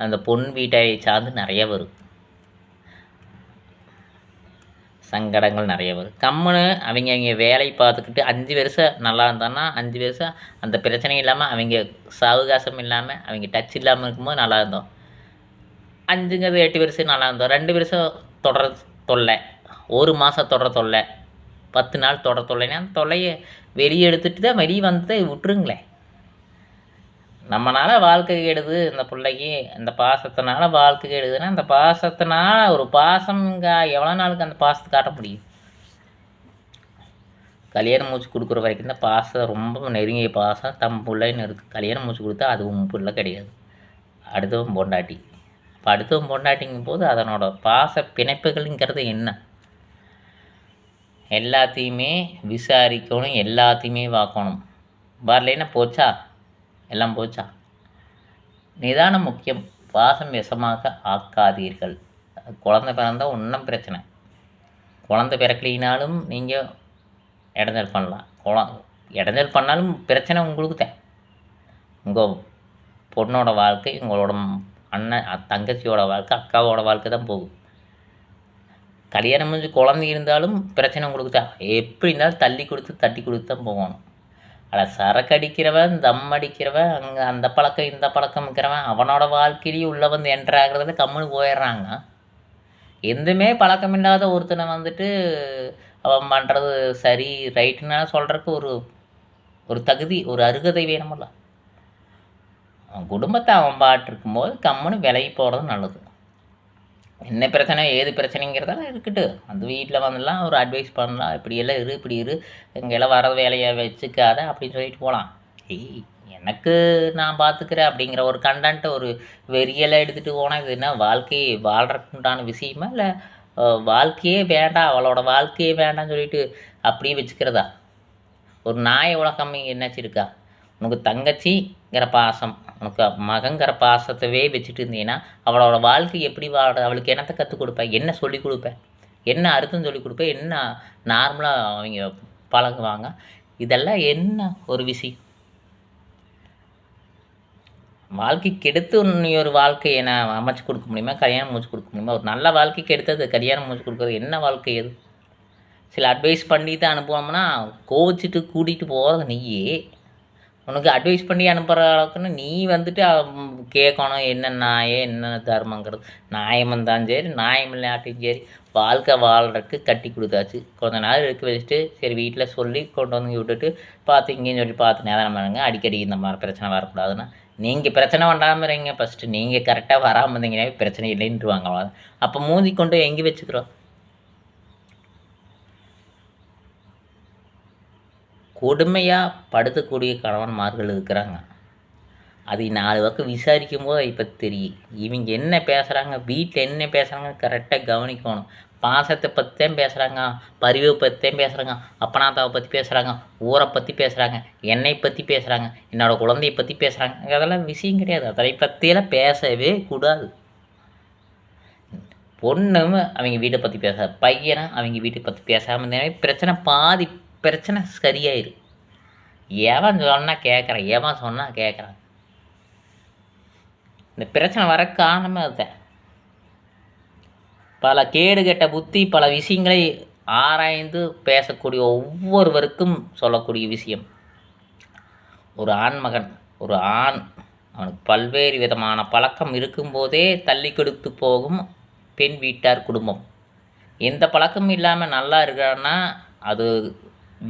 அந்த பொன் வீட்டை சார்ந்து நிறைய வரும். சங்கடங்கள் நிறைய வரும். கம்முன்னு அவங்க வேலை பார்த்துக்கிட்டு 5 வருஷம் நல்லா இருந்தான்னா 5 வருஷம் அந்த பிரச்சனை இல்லாமல் அவங்க சாவகாசம் இல்லாமல் அவங்க டச் இல்லாமல் இருக்கும்போது நல்லா இருந்தோம். 5ங்கிறது 8 வருஷம் நல்லா இருந்தோம். 2 வருஷம் தொடர தொல்லை, 1 மாதம் தொடர தொல்லை, 10 நாள் தொடர தொல்லைன்னா அந்த தொல்லையை வெளியே எடுத்துகிட்டு தான் வெளியே வந்து விட்டுருங்களேன். நம்மளால் வாழ்க்கை கெடுது இந்த பிள்ளைக்கு, இந்த பாசத்தினால வாழ்க்கை கெடுதுன்னா அந்த பாசத்தினால் ஒரு பாசம் எவ்வளோ நாளுக்கு அந்த பாசத்தை காட்ட முடியும்? கல்யாணம் மூச்சு கொடுக்குற வரைக்கும் தான் பாசம், ரொம்ப நெருங்கிய பாசம் தம் பிள்ளைன்னு இருக்குது. கல்யாணம் மூச்சு கொடுத்தா அது உன் பிள்ளை கிடையாது, அடுத்தவன் பொண்டாட்டி. இப்போ அடுத்தவன் பொண்டாட்டிங்கும் போது அதனோட பாச பிணைப்புகள்ங்கிறது என்ன? எல்லாத்தையுமே விசாரிக்கணும், எல்லாத்தையுமே பார்க்கணும். வரலைன்னா போச்சா, எல்லாம் போச்சா. நிதானம் முக்கியம். பாசம் விஷமாக ஆக்காதீர்கள். குழந்தை பிறந்தால் ஒன்றும் பிரச்சனை, குழந்தை பிறக்கலினாலும் நீங்கள் இடைஞ்சல் பண்ணலாம். இடைஞ்சல் பண்ணாலும் பிரச்சனை உங்களுக்கு தான். உங்கள் பொண்ணோட வாழ்க்கை, உங்களோட அண்ணன் தங்கச்சியோட வாழ்க்கை, அக்காவோட வாழ்க்கை தான் போகும். கல்யாணம் முடிஞ்சு குழந்தை இருந்தாலும் பிரச்சனை உங்களுக்கு தான். எப்படி இருந்தாலும் தள்ளி கொடுத்து தட்டி கொடுத்து தான் போகணும். ஆனால் சரக்கு அடிக்கிறவன், தம் அடிக்கிறவன், அங்கே அந்த பழக்கம் இந்த பழக்கம் இருக்கிறவன் அவனோட வாழ்க்கையிலேயே உள்ளே வந்து என்ட்ராகிறதுல கம்முன்னு போயிடுறாங்க. எதுவுமே பழக்கம் இல்லாத ஒருத்தனை வந்துட்டு அவன் பண்ணுறது சரி ரைட்டுன்னா சொல்கிறதுக்கு ஒரு தகுதி, ஒரு அருகதை வேணுமில்ல. அவன் குடும்பத்தை அவன் பாட்டு இருக்கும்போது கம்முன்னு விலகி போகிறது நல்லது. என்ன பிரச்சனை ஏது பிரச்சனைங்கிறதெல்லாம் இருக்கட்டு, அந்த வீட்டில் வந்துலாம் ஒரு அட்வைஸ் பண்ணலாம், இப்படியெல்லாம் இப்படி எங்கெல்லாம் வர வேலையை வச்சுக்காத அப்படின்னு சொல்லிட்டு போகலாம். எனக்கு நான் பார்த்துக்கிறேன் அப்படிங்கிற ஒரு கண்டென்ட்டை ஒரு வெறியெல்லாம் எடுத்துகிட்டு போனால் இது என்ன வாழ்க்கையை வாழ்கிறதுக்குண்டான விஷயமா, இல்லை வாழ்க்கையே வேண்டாம், அவளோட வாழ்க்கையே வேண்டாம்னு சொல்லிட்டு அப்படியே வச்சுக்கிறதா? ஒரு நாய் உலகம் என்னாச்சு இருக்கா? உனக்கு தங்கச்சிங்கிற பாசம், உனக்கு மகங்கிற பாசத்தவே வச்சுட்டு இருந்தீங்கன்னா அவளோட வாழ்க்கை எப்படி வாழ்கிற, அவளுக்கு என்னத்தை கற்றுக் கொடுப்பேன், என்ன சொல்லிக் கொடுப்பேன், என்ன அர்த்தம் சொல்லிக் கொடுப்பேன், என்ன நார்மலாக அவங்க பழகுவாங்க, இதெல்லாம் என்ன ஒரு விஷயம்? வாழ்க்கைக்கு எடுத்து நீ ஒரு வாழ்க்கையை நான் அமைச்சு கொடுக்க முடியுமா? கல்யாணம் முடிச்சு கொடுக்க முடியுமா? ஒரு நல்ல வாழ்க்கைக்கு எடுத்தது கல்யாணம் முடிச்சு கொடுக்குறது என்ன வாழ்க்கை எது? சில அட்வைஸ் பண்ணி தான் அனுப்புவோம்னா கோவிச்சிட்டு கூட்டிகிட்டு போகிறது நீயே. உனக்கு அட்வைஸ் பண்ணி அனுப்புகிற அளவுக்குன்னு நீ வந்துட்டு கேட்கணும் என்ன நாயே என்ன தர்மங்கிறது. நியாயம் இருந்தாலும் சரி நியாயம் இல்லாட்டியும் சரி வாழ்க்கை வாழ்கிறதுக்கு கட்டி கொடுத்தாச்சு. கொஞ்ச நாள் இருக்க வச்சுட்டு சரி வீட்டில் சொல்லி கொண்டு வந்து விட்டுட்டு பார்த்து இங்கேயும் சொல்லி பார்த்து நேரம் பண்ணுங்க. அடிக்கடி இந்த மாதிரி பிரச்சனை வரக்கூடாதுன்னா நீங்கள் பிரச்சனை பண்ணாமல் இருங்க. ஃபஸ்ட்டு நீங்கள் கரெக்டாக வராமல் இருந்தீங்கன்னா பிரச்சனை இல்லைன்ட்டுருவாங்க. அவ்வளோ அப்போ மூஞ்சி கொண்டு எங்கே வச்சுக்கிறோம்? கொடுமையாக படுத்தக்கூடிய கணவன்மார்கள் இருக்கிறாங்க. அதை 4 பக்கம் விசாரிக்கும் போது இப்போ தெரியும் இவங்க என்ன பேசுகிறாங்க, வீட்டில் என்ன பேசுகிறாங்க கரெக்டாக கவனிக்கணும். பாசத்தை பற்றி தான் பேசுகிறாங்க, பரிவை பற்றி தான் பேசுகிறாங்க, அப்பனாத்தாவை பற்றி பேசுகிறாங்க, ஊரை பற்றி பேசுகிறாங்க, என்னை பற்றி பேசுகிறாங்க, என்னோடய குழந்தையை பற்றி பேசுகிறாங்க. அதெல்லாம் விஷயம் கிடையாது. அதை பற்றியெல்லாம் பேசவே கூடாது. பொண்ணும் அவங்க வீட்டை பற்றி பேச, பையனும் அவங்க வீட்டை பற்றி பேசாமல் இருந்தாலே பிரச்சனை பாதி பிரச்சனை சரியாயிரு. எவன் சொன்னால் கேட்குறான், எவன் சொன்னால் கேட்குறான். இந்த பிரச்சனை வர காரணமே அதுதான். பல கேடு கெட்ட புத்தி பல விஷயங்களை ஆராய்ந்து பேசக்கூடிய ஒவ்வொருவருக்கும் சொல்லக்கூடிய விஷயம். ஒரு ஆண்மகன், ஒரு ஆண், அவனுக்கு பல்வேறு விதமான பழக்கம் இருக்கும்போதே தள்ளி கொடுத்து போகும் பெண் வீட்டார் குடும்பம். எந்த பழக்கமும் இல்லாமல் நல்லா இருக்கிறான்னா அது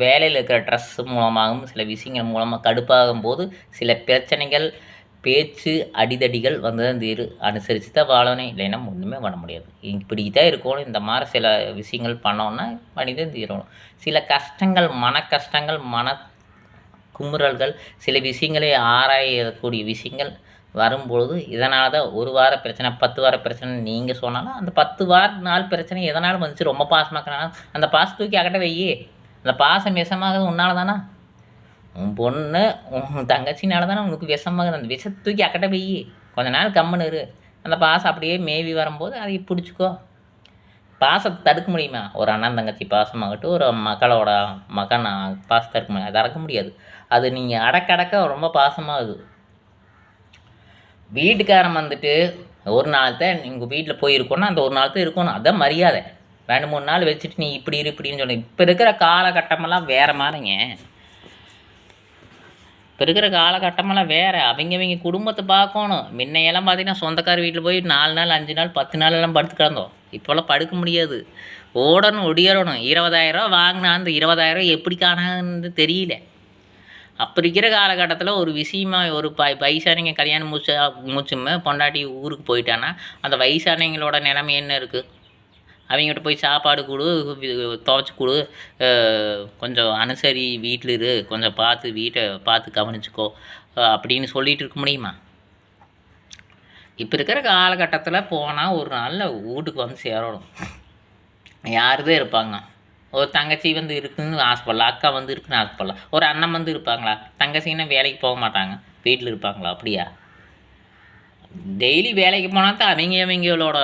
வேலையில் இருக்கிற ட்ரெஸ் மூலமாகவும் சில விஷயங்கள் மூலமாக கடுப்பாகும் போது சில பிரச்சனைகள் பேச்சு அடிதடிகள் வந்து தீரு அனுசரித்து தான் வாழணும். இல்லைன்னா ஒன்றுமே பண்ண முடியாது. இப்படி தான் இருக்கணும். இந்த மாதிரி சில விஷயங்கள் பண்ணோன்னா மனிதன் தீரணும். சில கஷ்டங்கள், மன கஷ்டங்கள், மன குமுறல்கள், சில விஷயங்களை ஆராயக்கூடிய விஷயங்கள் வரும்பொழுது இதனால் தான் 1 வார பிரச்சனை 10 வார பிரச்சனை நீங்கள் சொன்னாலும் அந்த 10 வார நாள் பிரச்சனை எதனால் வந்துச்சு? ரொம்ப பாசமாக்கனாலும் அந்த பாசம் தூக்கி அகட்ட வையே. அந்த பாசம் விஷமாகுது உன்னால தானே? உன் பொண்ணு உன் தங்கச்சினால தானே உனக்கு விஷமாகுது. அந்த விஷத்தை தூக்கி அக்கட்ட போய் கொஞ்ச நாள் கம்முன்னு இரு. அந்த பாசம் அப்படியே மேவி வரும்போது அதை பிடிச்சிக்கோ. பாசத்தை தடுக்க முடியுமா? ஒரு அண்ணன் தங்கச்சி பாசமாகட்டும், ஒரு மக்களோட மகன் பாசத்தை தடுக்க முடியும், அதை அடக்க முடியாது. அது நீங்கள் அடக்க ரொம்ப பாசமாகுது. வீட்டுக்காரன் வந்துட்டு ஒரு நாள் தான் உங்கள் வீட்டில் போய் இருக்கணும்னா அந்த ஒரு நாள் தான் இருக்கணும், அதான் மரியாதை. 2-3 நாள் வச்சுட்டு நீ இப்படி இப்படின்னு சொன்ன. இப்போ இருக்கிற காலகட்டமெல்லாம் வேறு மாதிரிங்க. இப்போ இருக்கிற காலகட்டமெல்லாம் வேறு. அவங்க குடும்பத்தை பார்க்கணும். முன்னையெல்லாம் பார்த்தீங்கன்னா சொந்தக்கார வீட்டில் போய் 4 நாள் 5 நாள் 10 நாள் எல்லாம் படுத்து கிடந்தோம். இப்போல்லாம் படுக்க முடியாது. ஓடணும் ஒடியாரணும். 20,000 வாங்கினா அந்த 20,000 எப்படி காணான்னு தெரியல. அப்போ இருக்கிற காலகட்டத்தில் ஒரு விஷயமா ஒரு வயசானவங்க கல்யாணம் முடிச்சுமே பொண்டாட்டி ஊருக்கு போயிட்டான்னா அந்த வயசானவங்களோட நிலைமை என்ன இருக்குது? அவங்ககிட்ட போய் சாப்பாடு கொடு, துவைச்சி கொடு, கொஞ்சம் அனுசரி, வீட்டில் இரு, கொஞ்சம் வீட்டை பார்த்து கவனிச்சுக்கோ அப்படின்னு சொல்லிகிட்டு இருக்க முடியுமா? இப்போ இருக்கிற காலகட்டத்தில் போனால் ஒரு நாளில் வீட்டுக்கு வந்து சேரணும். யாருதான் இருப்பாங்க? ஒரு தங்கச்சி வந்து இருக்குன்னு ஆசைப்படலாம், அக்கா வந்து இருக்குன்னு ஆசைப்படலாம், ஒரு அண்ணன் வந்து இருப்பாங்களா? தங்கச்சின்னா வேலைக்கு போக மாட்டாங்க, வீட்டில் இருப்பாங்களா? அப்படியா? டெய்லி வேலைக்கு போனால் தான் அவங்களோட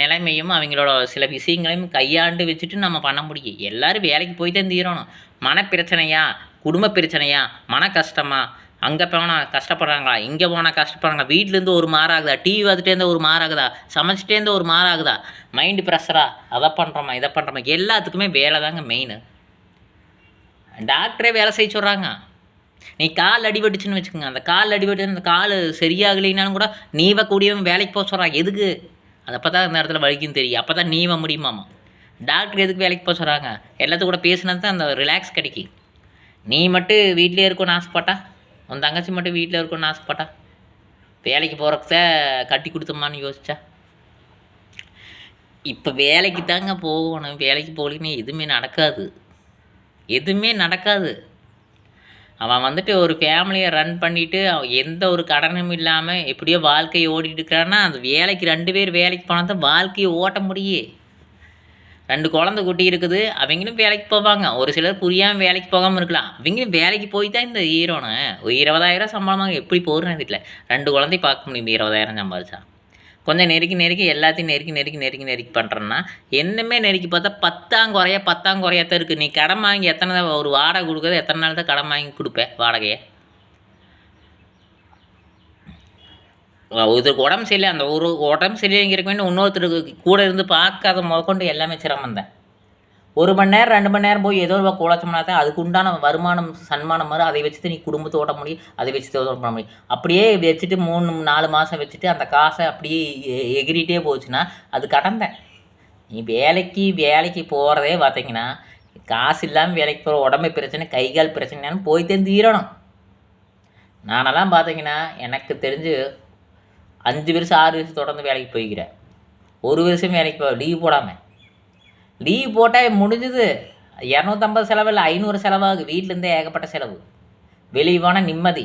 நிலைமையும் அவங்களோட சில விஷயங்களையும் கையாண்டு வச்சுட்டு நம்ம பண்ண முடியும். எல்லோரும் வேலைக்கு போய் தான் தீரணும். மனப்பிரச்சனையா, குடும்ப பிரச்சனையா, மன கஷ்டமா, அங்கே போனால் கஷ்டப்படுறாங்களா, இங்கே போனால் கஷ்டப்படுறாங்களா, வீட்டிலேருந்து ஒரு மாறாகுதா, டிவி பார்த்துட்டேருந்து ஒரு மாறாகுதா, சமைச்சிட்டேருந்து ஒரு மாறாகுதா, மைண்டு ப்ரெஷரா, அதை பண்ணுறோமா இதை பண்ணுறோமா, எல்லாத்துக்குமே வேலை தாங்க மெயின். டாக்டரே வேலை செய்ய சொல்கிறாங்க. நீ கால் அடிபட்டுச்சுன்னு வச்சுக்கோங்க, அந்த கால் அடிபட்டு அந்த கால் சரியாகலைனாலும் கூட நீவ கூடியவன் வேலைக்கு போக சொல்கிறாங்க. எதுக்கு? அது அப்போ தான் அந்த இடத்துல வலிக்குன்னு தெரியும். அப்போ தான் நீவ முடியுமாம்மா. டாக்டர் எதுக்கு வேலைக்கு போக சொல்கிறாங்க? எல்லாத்து கூட பேசினது தான் அந்த ரிலாக்ஸ் கிடைக்கும். நீ மட்டும் வீட்டிலே இருக்கணும்னு ஆசைப்பட்டா, உன் தங்கச்சி மட்டும் வீட்டில் இருக்கணும்னு ஆசைப்பட்டா, வேலைக்கு போகிறத கட்டி கொடுத்தோம்மான்னு யோசிச்சா? இப்போ வேலைக்கு தாங்க போகணும். வேலைக்கு போகலின்னு எதுவுமே நடக்காது, எதுவுமே நடக்காது. அவன் வந்துட்டு ஒரு ஃபேமிலியை ரன் பண்ணிவிட்டு எந்த ஒரு கடனும் இல்லாமல் எப்படியோ வாழ்க்கையை ஓடிட்டு இருக்கிறான்னா அந்த வேலைக்கு 2 பேர் வேலைக்கு போனால் தான் வாழ்க்கையை ஓட்ட முடியும். 2 குழந்தை குட்டி இருக்குது, அவங்களும் வேலைக்கு போவாங்க. ஒரு சிலர் புரியாமல் வேலைக்கு போகாமல் இருக்கலாம். அவங்களும் வேலைக்கு போய் தான் இந்த ஹீரோனை ஒரு 20,000 சம்பளமாக எப்படி போடுறேன் வீட்டில் 2 குழந்தை பார்க்க முடியும். 20,000 சம்பாதிச்சா கொஞ்சம் நெருக்கி எல்லாத்தையும் நெருக்கி பண்ணுறேன்னா என்னமே நெருக்கி பார்த்தா 10 குறையாத்தான் இருக்குது. நீ கடன் வாங்கி எத்தனை ஒரு வாடகை கொடுக்குறது, எத்தனை நாள் தான் கடன் வாங்கி கொடுப்பேன் வாடகையை? ஒருத்தருக்கு உடம்பு சரியில்லை, அந்த ஒரு உடம்பு சரியில்லைங்கிறக்கு வேண்டி இன்னொருத்தருக்கு கூட இருந்து பார்க்காத முதற்கொண்டு எல்லாமே சிரமம் தான். 1 மணி நேரம் 2 மணி நேரம் போய் ஏதோ ஒரு குழச்சோம்னா தான் அதுக்கு உண்டான வருமானம் சன்மானம் மாதிரி அதை வச்சுட்டு நீ குடும்பத்தை ஓட்ட முடியும், அதை வச்சுட்டு பண்ண முடியும். அப்படியே வச்சுட்டு 3-4 மாதம் வச்சுட்டு அந்த காசை அப்படியே எகிரிட்டே போச்சுன்னா அது கடந்தேன். நீ வேலைக்கு போகிறதே பார்த்தீங்கன்னா காசு இல்லாமல் வேலைக்கு போகிற உடம்பு பிரச்சனை, கைகால் பிரச்சனைன்னு போய்தான் தீரணும். நானெல்லாம் பார்த்தீங்கன்னா எனக்கு தெரிஞ்சு 5 வருஷம் 6 வருஷம் தொடர்ந்து வேலைக்கு போய்க்கிறேன். 1 வருஷம் வேலைக்கு லீவ் போடாமல். லீவ் போட்டால் முடிஞ்சுது. 250 செலவு இல்லை, 500 செலவாகுது. வீட்டிலேருந்தே ஏகப்பட்ட செலவு. வெளியே போனால் நிம்மதி,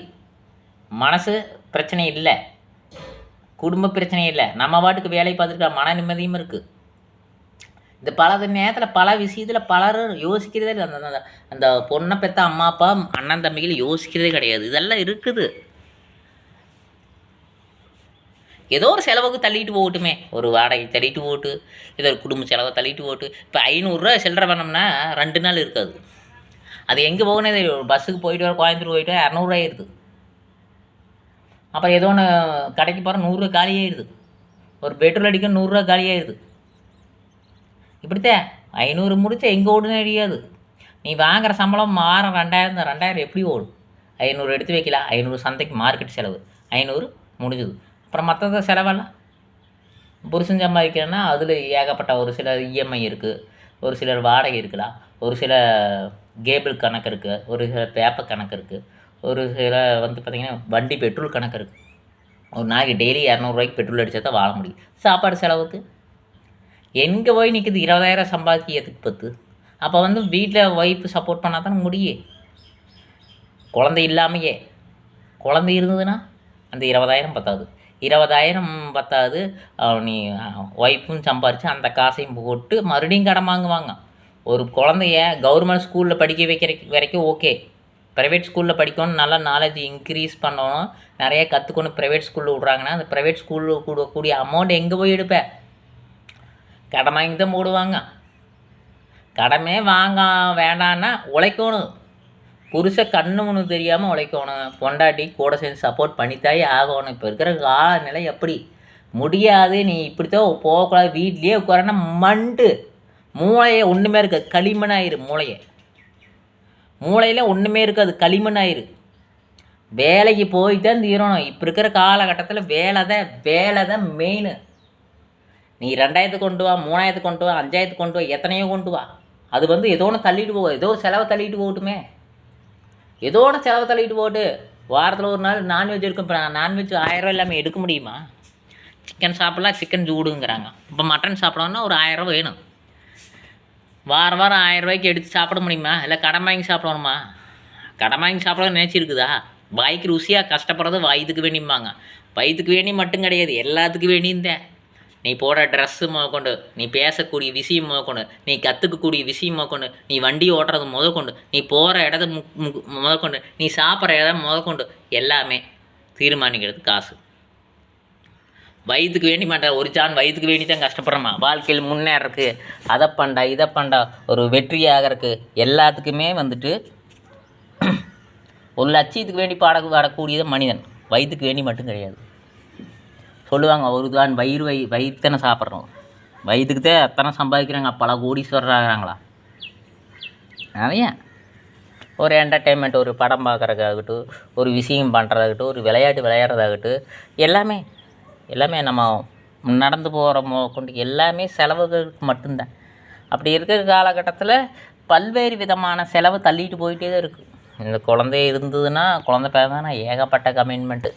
மனசு பிரச்சனை இல்லை, குடும்ப பிரச்சனை இல்லை, நம்ம பாட்டுக்கு வேலையை பார்த்துட்டு மன நிம்மதியும் இருக்குது. இந்த பல நேரத்தில் பல விஷயத்தில் பலரும் யோசிக்கிறதே அந்த அந்த பொண்ணை பெற்ற அம்மா அப்பா அண்ணன் தம்பிகள் யோசிக்கிறதே கிடையாது. இதெல்லாம் இருக்குது. ஏதோ ஒரு செலவுக்கு தள்ளிட்டு போகட்டுமே, ஒரு வாடகை தள்ளிட்டு போட்டு, ஏதோ ஒரு குடும்ப செலவை தள்ளிட்டு போட்டு. இப்போ 500 சில்லறை வேணும்னா 2 நாள் இருக்காது. அது எங்கே போகணும் தெரியும். ஒரு பஸ்ஸுக்கு போயிட்டு வர, கோயம்புத்தூர் போயிட்டு வர 200 ஆயிடுது. அப்புறம் ஏதோ ஒன்று கடைக்கு போகிற 100 காலியாகிடுது. ஒரு பெட்ரோல் அடிக்க 100 காலியாகிடுது. இப்படித்தான் 500 முடிச்சா எங்கே ஓடுன்னு தெரியாது. நீ வாங்குகிற சம்பளம் மாதம் 2000 எப்படி ஓடும்? 500 எடுத்து வைக்கலாம். 500 சந்தைக்கு மார்க்கெட் செலவு, 500 முடிஞ்சுது. அப்புறம் மற்ற செலவெல்லாம் புருஷன் சம்பாதிக்கிறேன்னா அதில் ஏகப்பட்ட ஒரு சில இஎம்ஐ இருக்குது, ஒரு சிலர் வாடகை இருக்கலாம், ஒரு சில கேபிள் கணக்கு இருக்குது, ஒரு சில பேப்பர் கணக்கு இருக்குது, ஒரு சில வந்து பார்த்திங்கன்னா வண்டி பெட்ரோல் கணக்கு இருக்குது. ஒரு நாளைக்கு டெய்லி 200 ரூபாய்க்கு பெட்ரோல் அடித்தா தான் வாழ முடியும். சாப்பாடு செலவுக்கு எங்கே போய் நிற்குது? 20,000 சம்பாதிக்கிறதுக்கு பத்து. அப்போ வந்து வீட்டில் ஒய்ஃபு சப்போர்ட் பண்ணால் தான் முடியும். குழந்தை இல்லாமையே, குழந்தை இருந்ததுன்னா அந்த 20,000 பத்தாது. 20,000 பத்தாது. நீ ஒய்ஃபும் சம்பாரித்து அந்த காசையும் போட்டு மறுபடியும் கடன் வாங்குவாங்க. ஒரு குழந்தைய கவர்மெண்ட் ஸ்கூலில் படிக்க வைக்கிற வரைக்கும் ஓகே. ப்ரைவேட் ஸ்கூலில் படிக்கணும், நல்லா நாலேஜ் இன்க்ரீஸ் பண்ணணும், நிறைய கற்றுக்கணும். ப்ரைவேட் ஸ்கூலில் விட்றாங்கன்னா அந்த ப்ரைவேட் ஸ்கூலில் கூடிய அமௌண்ட் எங்கே போய் எடுப்பேன்? கடன் வாங்கி தான் போடுவாங்க. கடமே வாங்க வேண்டான்னா உழைக்கணும். கண்ணு ஒன்று தெரியாமல் உழைக்கணும். பொண்டாட்டி கூட சேர்ந்து சப்போர்ட் பண்ணித்தாயே ஆகணும். இப்போ இருக்கிற காலநிலை எப்படி முடியாது. நீ இப்படித்தான் போகக்கூடாது, வீட்லேயே உட்காரன்னா மண்டு மூளையை ஒன்றுமே இருக்காது, களிமண் ஆயிரு. மூளையில் ஒன்றுமே இருக்காது, களிமண் ஆயிரு. வேலைக்கு போய்தான் தீரணும். இப்போ இருக்கிற காலகட்டத்தில் வேலை தான் மெயின். நீ 2000 கொண்டு வா, 3000 கொண்டு வா, 5000 கொண்டு வா, எத்தனையோ கொண்டு வா. அது ஏதோ ஒன்று தள்ளிட்டு போகும், ஏதோ ஒரு செலவை தள்ளிட்டு போகட்டுமே. ஏதோ ஒன்று செலவை தள்ளிட்டு போட்டு வாரத்தில் ஒரு நாள் நான்வெஜ் இருக்கும். இப்போ நான்வெஜ் 1000 ரூபா இல்லாமல் எடுக்க முடியுமா? சிக்கன் சாப்பிட்லாம், சிக்கன் சூடுங்கிறாங்க. இப்போ மட்டன் சாப்பிடணுன்னா ஒரு 1000 ரூபா வேணும். வாரம் 1000 ரூபாய்க்கு எடுத்து சாப்பிட முடியுமா? இல்லை கடன் வாங்கி சாப்பிடணுமா? கடன் வாங்கி சாப்பிட நினச்சிருக்குதா? வாய்க்கு ருசியாக கஷ்டப்படுறது வயிற்றுக்கு வேண்டிம்பாங்க. வயிற்றுக்கு வேண்டி மட்டும் கிடையாது, எல்லாத்துக்கும் வேண்டியிருந்தேன். நீ போடுற ட்ரெஸ்ஸு முதற்கொண்டு, நீ பேசக்கூடிய விஷயம் முதற்கொண்டு, நீ கற்றுக்கக்கூடிய விஷயம் முதற்கொண்டு, நீ வண்டி ஓட்டுறது முதற்கொண்டு, நீ போகிற இடத்த முதற்கொண்டு, நீ சாப்பிட்ற இடம் முதற்கொண்டு எல்லாமே தீர்மானிக்கிறது காசு. வயிற்றுக்கு வேண்டி மாட்டேன். ஒரு சான் வயிற்றுக்கு வேண்டி தான் கஷ்டப்படுறோமா? வாழ்க்கையில் முன்னேறக்கு, அதை பண்ணா இதை பண்ணா, ஒரு வெற்றி ஆகிறதுக்கு எல்லாத்துக்குமே ஒரு லட்சியத்துக்கு வேண்டி பாடக்கூடியது மனிதன். வயிற்றுக்கு வேண்டி மட்டும் கிடையாது. சொல்லுவாங்க, ஒரு தான் வயிறு தானே சாப்பிட்றோம், வயிற்றுக்கு தான் அத்தனை சம்பாதிக்கிறாங்க, பல கோடீஸ்வரர் ஆகிறாங்களா. நிறைய ஒரு என்டர்டெயின்மெண்ட், ஒரு படம் பார்க்குறதாகட்டும், ஒரு விஷயம் பண்ணுறதாகட்டும், ஒரு விளையாட்டு விளையாடுறதாகட்டும், எல்லாமே நம்ம நடந்து போகிற கொண்டு எல்லாமே செலவுகளுக்கு மட்டும்தான். அப்படி இருக்கிற காலகட்டத்தில் பல்வேறு விதமான செலவு தள்ளிட்டு போயிட்டே தான் இருக்குது. இந்த குழந்தை இருந்ததுன்னா, குழந்தை பிறந்தானா ஏகப்பட்ட கமிட்மெண்ட்டு.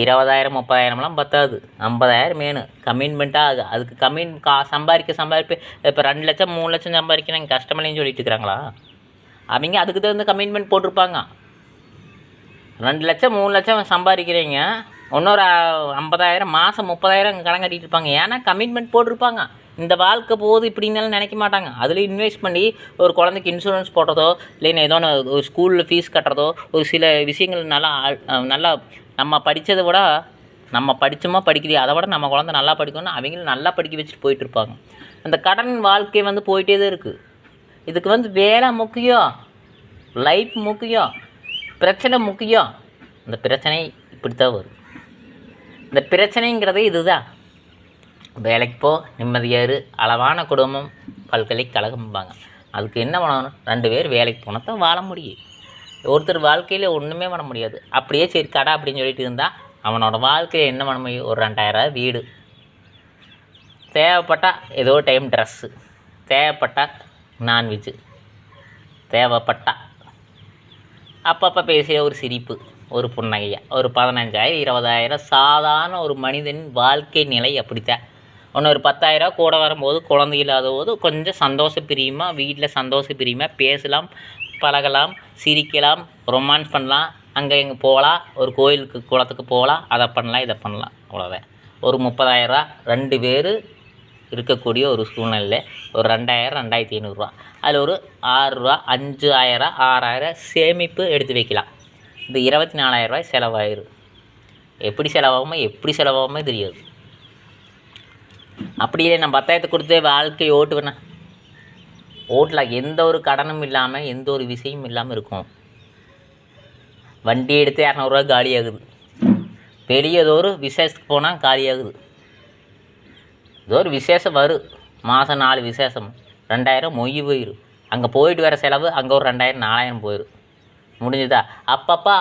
20,000 30,000லாம் பத்தாது, 50,000 வேணும் கமிட்மெண்ட்டாக. அதுக்கு சம்பாதிப்பு இப்போ 2 லட்சம் 3 லட்சம் சம்பாதிக்கிறாங்க, கஷ்டமில்லைன்னு சொல்லிட்டு இருக்கிறாங்களா? அவங்க அதுக்கு தகுந்த கமிட்மெண்ட் போட்டிருப்பாங்க. 2 லட்சம் 3 லட்சம் சம்பாதிக்கிறீங்க, இன்னொரு 50,000 மாதம் 30,000 கடன் கட்டிகிட்டு இருப்பாங்க. ஏன்னா கமிட்மெண்ட் போட்டிருப்பாங்க. இந்த வாழ்க்கை போகுது இப்படின்னாலும் நினைக்க மாட்டாங்க. அதில் இன்வெஸ்ட் பண்ணி ஒரு குழந்தைக்கு இன்சூரன்ஸ் போடுறதோ, இல்லைன்னா ஏதோ ஒரு ஸ்கூலில் ஃபீஸ் கட்டுறதோ, ஒரு சில விஷயங்கள் நல்லா நம்ம படித்ததை விட, நம்ம படித்தோமா படிக்கலையா அதை விட நம்ம குழந்தை நல்லா படிக்கணும்னா அவங்களும் நல்லா படிக்க வச்சுட்டு போயிட்டுருப்பாங்க. அந்த கடன் வாழ்க்கை போயிட்டே தான் இருக்குது. இதுக்கு வேலை முக்கியம், லைஃப் முக்கியம், பிரச்சனை முக்கியம். இந்த பிரச்சனை இப்படித்தான் வரும். இந்த பிரச்சனைங்கிறது இதுதான். வேலைக்கு போ, நிம்மதியாரு, அளவான குடும்பம், பல்கலைக்கழகம்பாங்க. அதுக்கு என்ன பண்ணணும்? 2 பேர் வேலைக்கு போனால் தான் வாழ முடியும். ஒருத்தர் வாழ்க்கையில் ஒன்றுமே பண்ண முடியாது. அப்படியே சரி கடை அப்படின்னு சொல்லிட்டு இருந்தால் அவனோட வாழ்க்கையில் என்ன பண்ண முடியும்? ஒரு 2,000 வீடு, தேவைப்பட்டால் ஏதோ டைம் ட்ரெஸ்ஸு, தேவைப்பட்டால் நான்வெஜ்ஜு, தேவைப்பட்டால் அப்பப்போ பேசிய ஒரு சிரிப்பு, ஒரு புன்னகையா, ஒரு 15,000 20,000 சாதாரண ஒரு மனிதன் வாழ்க்கை நிலை அப்படித்தான். ஒன்று ஒரு 10,000 கூட வரும்போது, குழந்தை இல்லாத போது கொஞ்சம் சந்தோஷ பிரியமாக, வீட்டில் சந்தோஷ பிரியமாக பேசலாம், பழகலாம், சிரிக்கலாம், ரொமான்ஸ் பண்ணலாம், அங்கே இங்கே போகலாம், ஒரு கோயிலுக்கு குளத்துக்கு போகலாம், அதை பண்ணலாம் இதை பண்ணலாம், அவ்வளோதான். ஒரு 30,000 2 பேர் இருக்கக்கூடிய ஒரு சூழ்நிலையில் ஒரு 2,000 2,500 அதில் ஒரு 6 ரூபா 5,000 6,000 சேமிப்பு எடுத்து வைக்கலாம். இந்த 24,000 செலவாயிரும். எப்படி செலவாகுமோ தெரியாது. அப்படியே நான் 10,000 கொடுத்து வாழ்க்கை ஓட்டுவேண்ணா, ஓட்டலாம். எந்த ஒரு கடனும் இல்லாமல், எந்த ஒரு விஷயமும் இல்லாமல் இருக்கும். வண்டி எடுத்து 200 காலியாகுது. வெளியே ஏதோ ஒரு விசேஷத்துக்கு போனால் காலியாகுது. ஏதோ ஒரு விசேஷம் வரும், மாதம் 4 விசேஷம், 2,000 மொய் போயிடும். அங்கே போயிட்டு வர செலவு அங்கே ஒரு 2,000 4,000 போயிடும். முடிஞ்சுதா? அப்பப்போ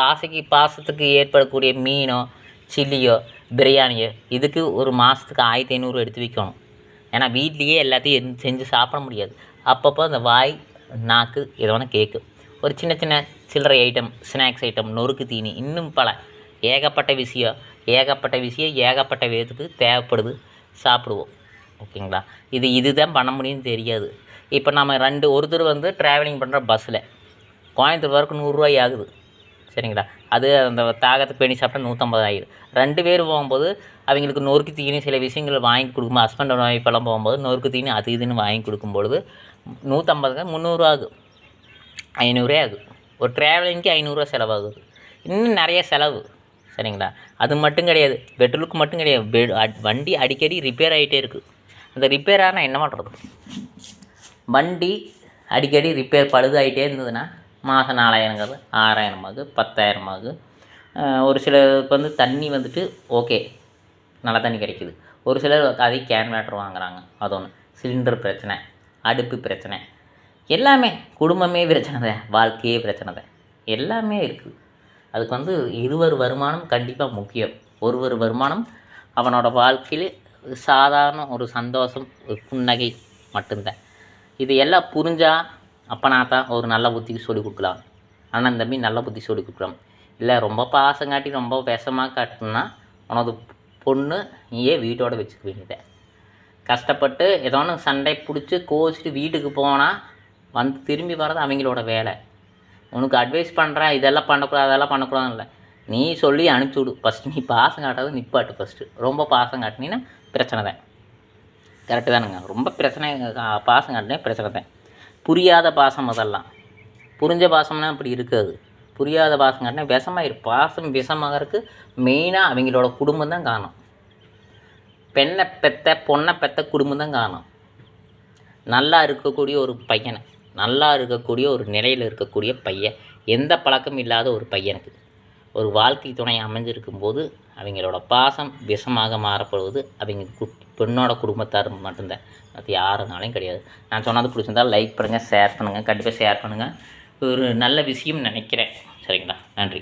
ஆசைக்கு பாசத்துக்கு ஏற்படக்கூடிய மீனோ சில்லியோ பிரியாணியோ இதுக்கு ஒரு மாதத்துக்கு 1,500 எடுத்து வைக்கணும். ஏன்னா வீட்லேயே எல்லாத்தையும் செஞ்சு சாப்பிட முடியாது. அப்பப்போ அந்த வாய் நாக்கு எதோ ஒன்று கேட்கும். ஒரு சின்ன சின்ன சில்லறை ஐட்டம், ஸ்நாக்ஸ் ஐட்டம், நொறுக்கு தீனி, இன்னும் பல ஏகப்பட்ட விஷயம் ஏகப்பட்ட விதத்துக்கு தேவைப்படுது, சாப்பிடுவோம். ஓகேங்களா? இதுதான் பண்ண முடியும்னு தெரியாது. இப்போ நம்ம ஒருத்தர் ட்ராவலிங் பண்ணுற பஸ்ஸில் கோயம்புத்தூர் வரைக்கும் 100 ரூபாய் ஆகுது. சரிங்களா? அது அந்த தாகத்துக்கு வேண்டி சாப்பிட்டா 150 ஆயிடும். 2 பேர் போகும்போது அவங்களுக்கு நொறுக்கு தீனி சில விஷயங்கள் வாங்கி கொடுக்கும்போது, ஹஸ்பண்ட் ஒய்ஃபெல்லாம் போகும்போது நொறுக்கு தீனி அது இதுன்னு வாங்கி கொடுக்கும்பொழுது 150 300 ஆகும், 500 ஆகும். ஒரு ட்ராவலிங்க்கு 500 செலவாகுது. இன்னும் நிறைய செலவு. சரிங்களா? அது மட்டும் கிடையாது, பெட்ரோலுக்கு மட்டும் கிடையாது, வண்டி அடிக்கடி ரிப்பேர் ஆகிட்டே இருக்குது. அந்த ரிப்பேர் ஆனால் என்ன பண்ணுறது? வண்டி அடிக்கடி ரிப்பேர் பழுதாகிட்டே இருந்ததுன்னா மாதம் 4000ங்கிறது 6000 ஆகுது, 10,000 ஆகுது. ஒரு சிலருக்கு வந்து தண்ணி வந்துட்டு ஓகே, நல்ல தண்ணி கிடைக்குது. ஒரு சிலர் அதே கேன் வாட்டர் வாங்குறாங்க. அது ஒன்று. சிலிண்டர் பிரச்சனை, அடுப்பு பிரச்சனை, எல்லாமே குடும்பமே பிரச்சனை தான், வாழ்க்கையே பிரச்சனை தான், எல்லாமே இருக்குது. அதுக்கு வந்து இருவர் வருமானம் கண்டிப்பாக முக்கியம். ஒருவர் வருமானம் அவனோட வாழ்க்கையில் சாதாரண ஒரு சந்தோஷம், ஒரு புன்னகை மட்டும்தான். இது எல்லாம் புரிஞ்சால் அப்பனா தான் ஒரு நல்ல புத்திக்கு சொல்லிக் கொடுக்கலாம். அண்ணன் தம்பி நல்ல புத்தி சொல்லிக் கொடுக்கலாம். இல்லை ரொம்ப பாசம் காட்டி ரொம்ப விஷமாக காட்டினா உனது பொண்ணு நீயே வீட்டோட வச்சுக்க வேண்டியதை. கஷ்டப்பட்டு ஏதோ ஒன்று சண்டை பிடிச்சி கோச்சிட்டு வீட்டுக்கு போனால் வந்து திரும்பி வர்றது அவங்களோட வேலை. உனக்கு அட்வைஸ் பண்ணுறேன், இதெல்லாம் பண்ணக்கூடாது அதெல்லாம் பண்ணக்கூடாதுன்னு இல்லை, நீ சொல்லி அனுப்பிச்சி விடு. ஃபஸ்ட்டு நீ பாசம் காட்டாது நிப்பாட்டு. ஃபஸ்ட்டு ரொம்ப பாசம் காட்டினீங்கன்னா பிரச்சனை தான். கரெக்டு தானுங்க? ரொம்ப பிரச்சனை, பாசம் காட்டினே பிரச்சனை தான். புரியாத பாசம் அதெல்லாம். புரிஞ்ச பாசம்னா அப்படி இருக்காது. புரியாத பாசம் காட்டினா விஷமாயிரும். பாசம் விஷமாகறதுக்கு மெயினாக அவங்களோட குடும்பம் தான் காரணம். பெண்ணை பெற்ற பொண்ணை பெற்ற குடும்பம் தான் காரணம். நல்லா இருக்கக்கூடிய ஒரு பையனை, நல்லா இருக்கக்கூடிய ஒரு நிலையில் இருக்கக்கூடிய பையன், எந்த பழக்கமும் இல்லாத ஒரு பையனுக்கு ஒரு வாழ்க்கை துணை அமைஞ்சிருக்கும் போது அவங்களோட பாசம் விஷமாக மாறப்படுவது அவங்க பெண்ணோட குடும்பத்தார் மட்டும்தான், அது யாருனாலையும் கிடையாது. நான் சொன்னது பிடிச்சிருந்தால் லைக் பண்ணுங்கள், ஷேர் பண்ணுங்கள், கண்டிப்பாக ஷேர் பண்ணுங்கள். ஒரு நல்ல விஷயம் நினைக்கிறேன். சரிங்களா? நன்றி.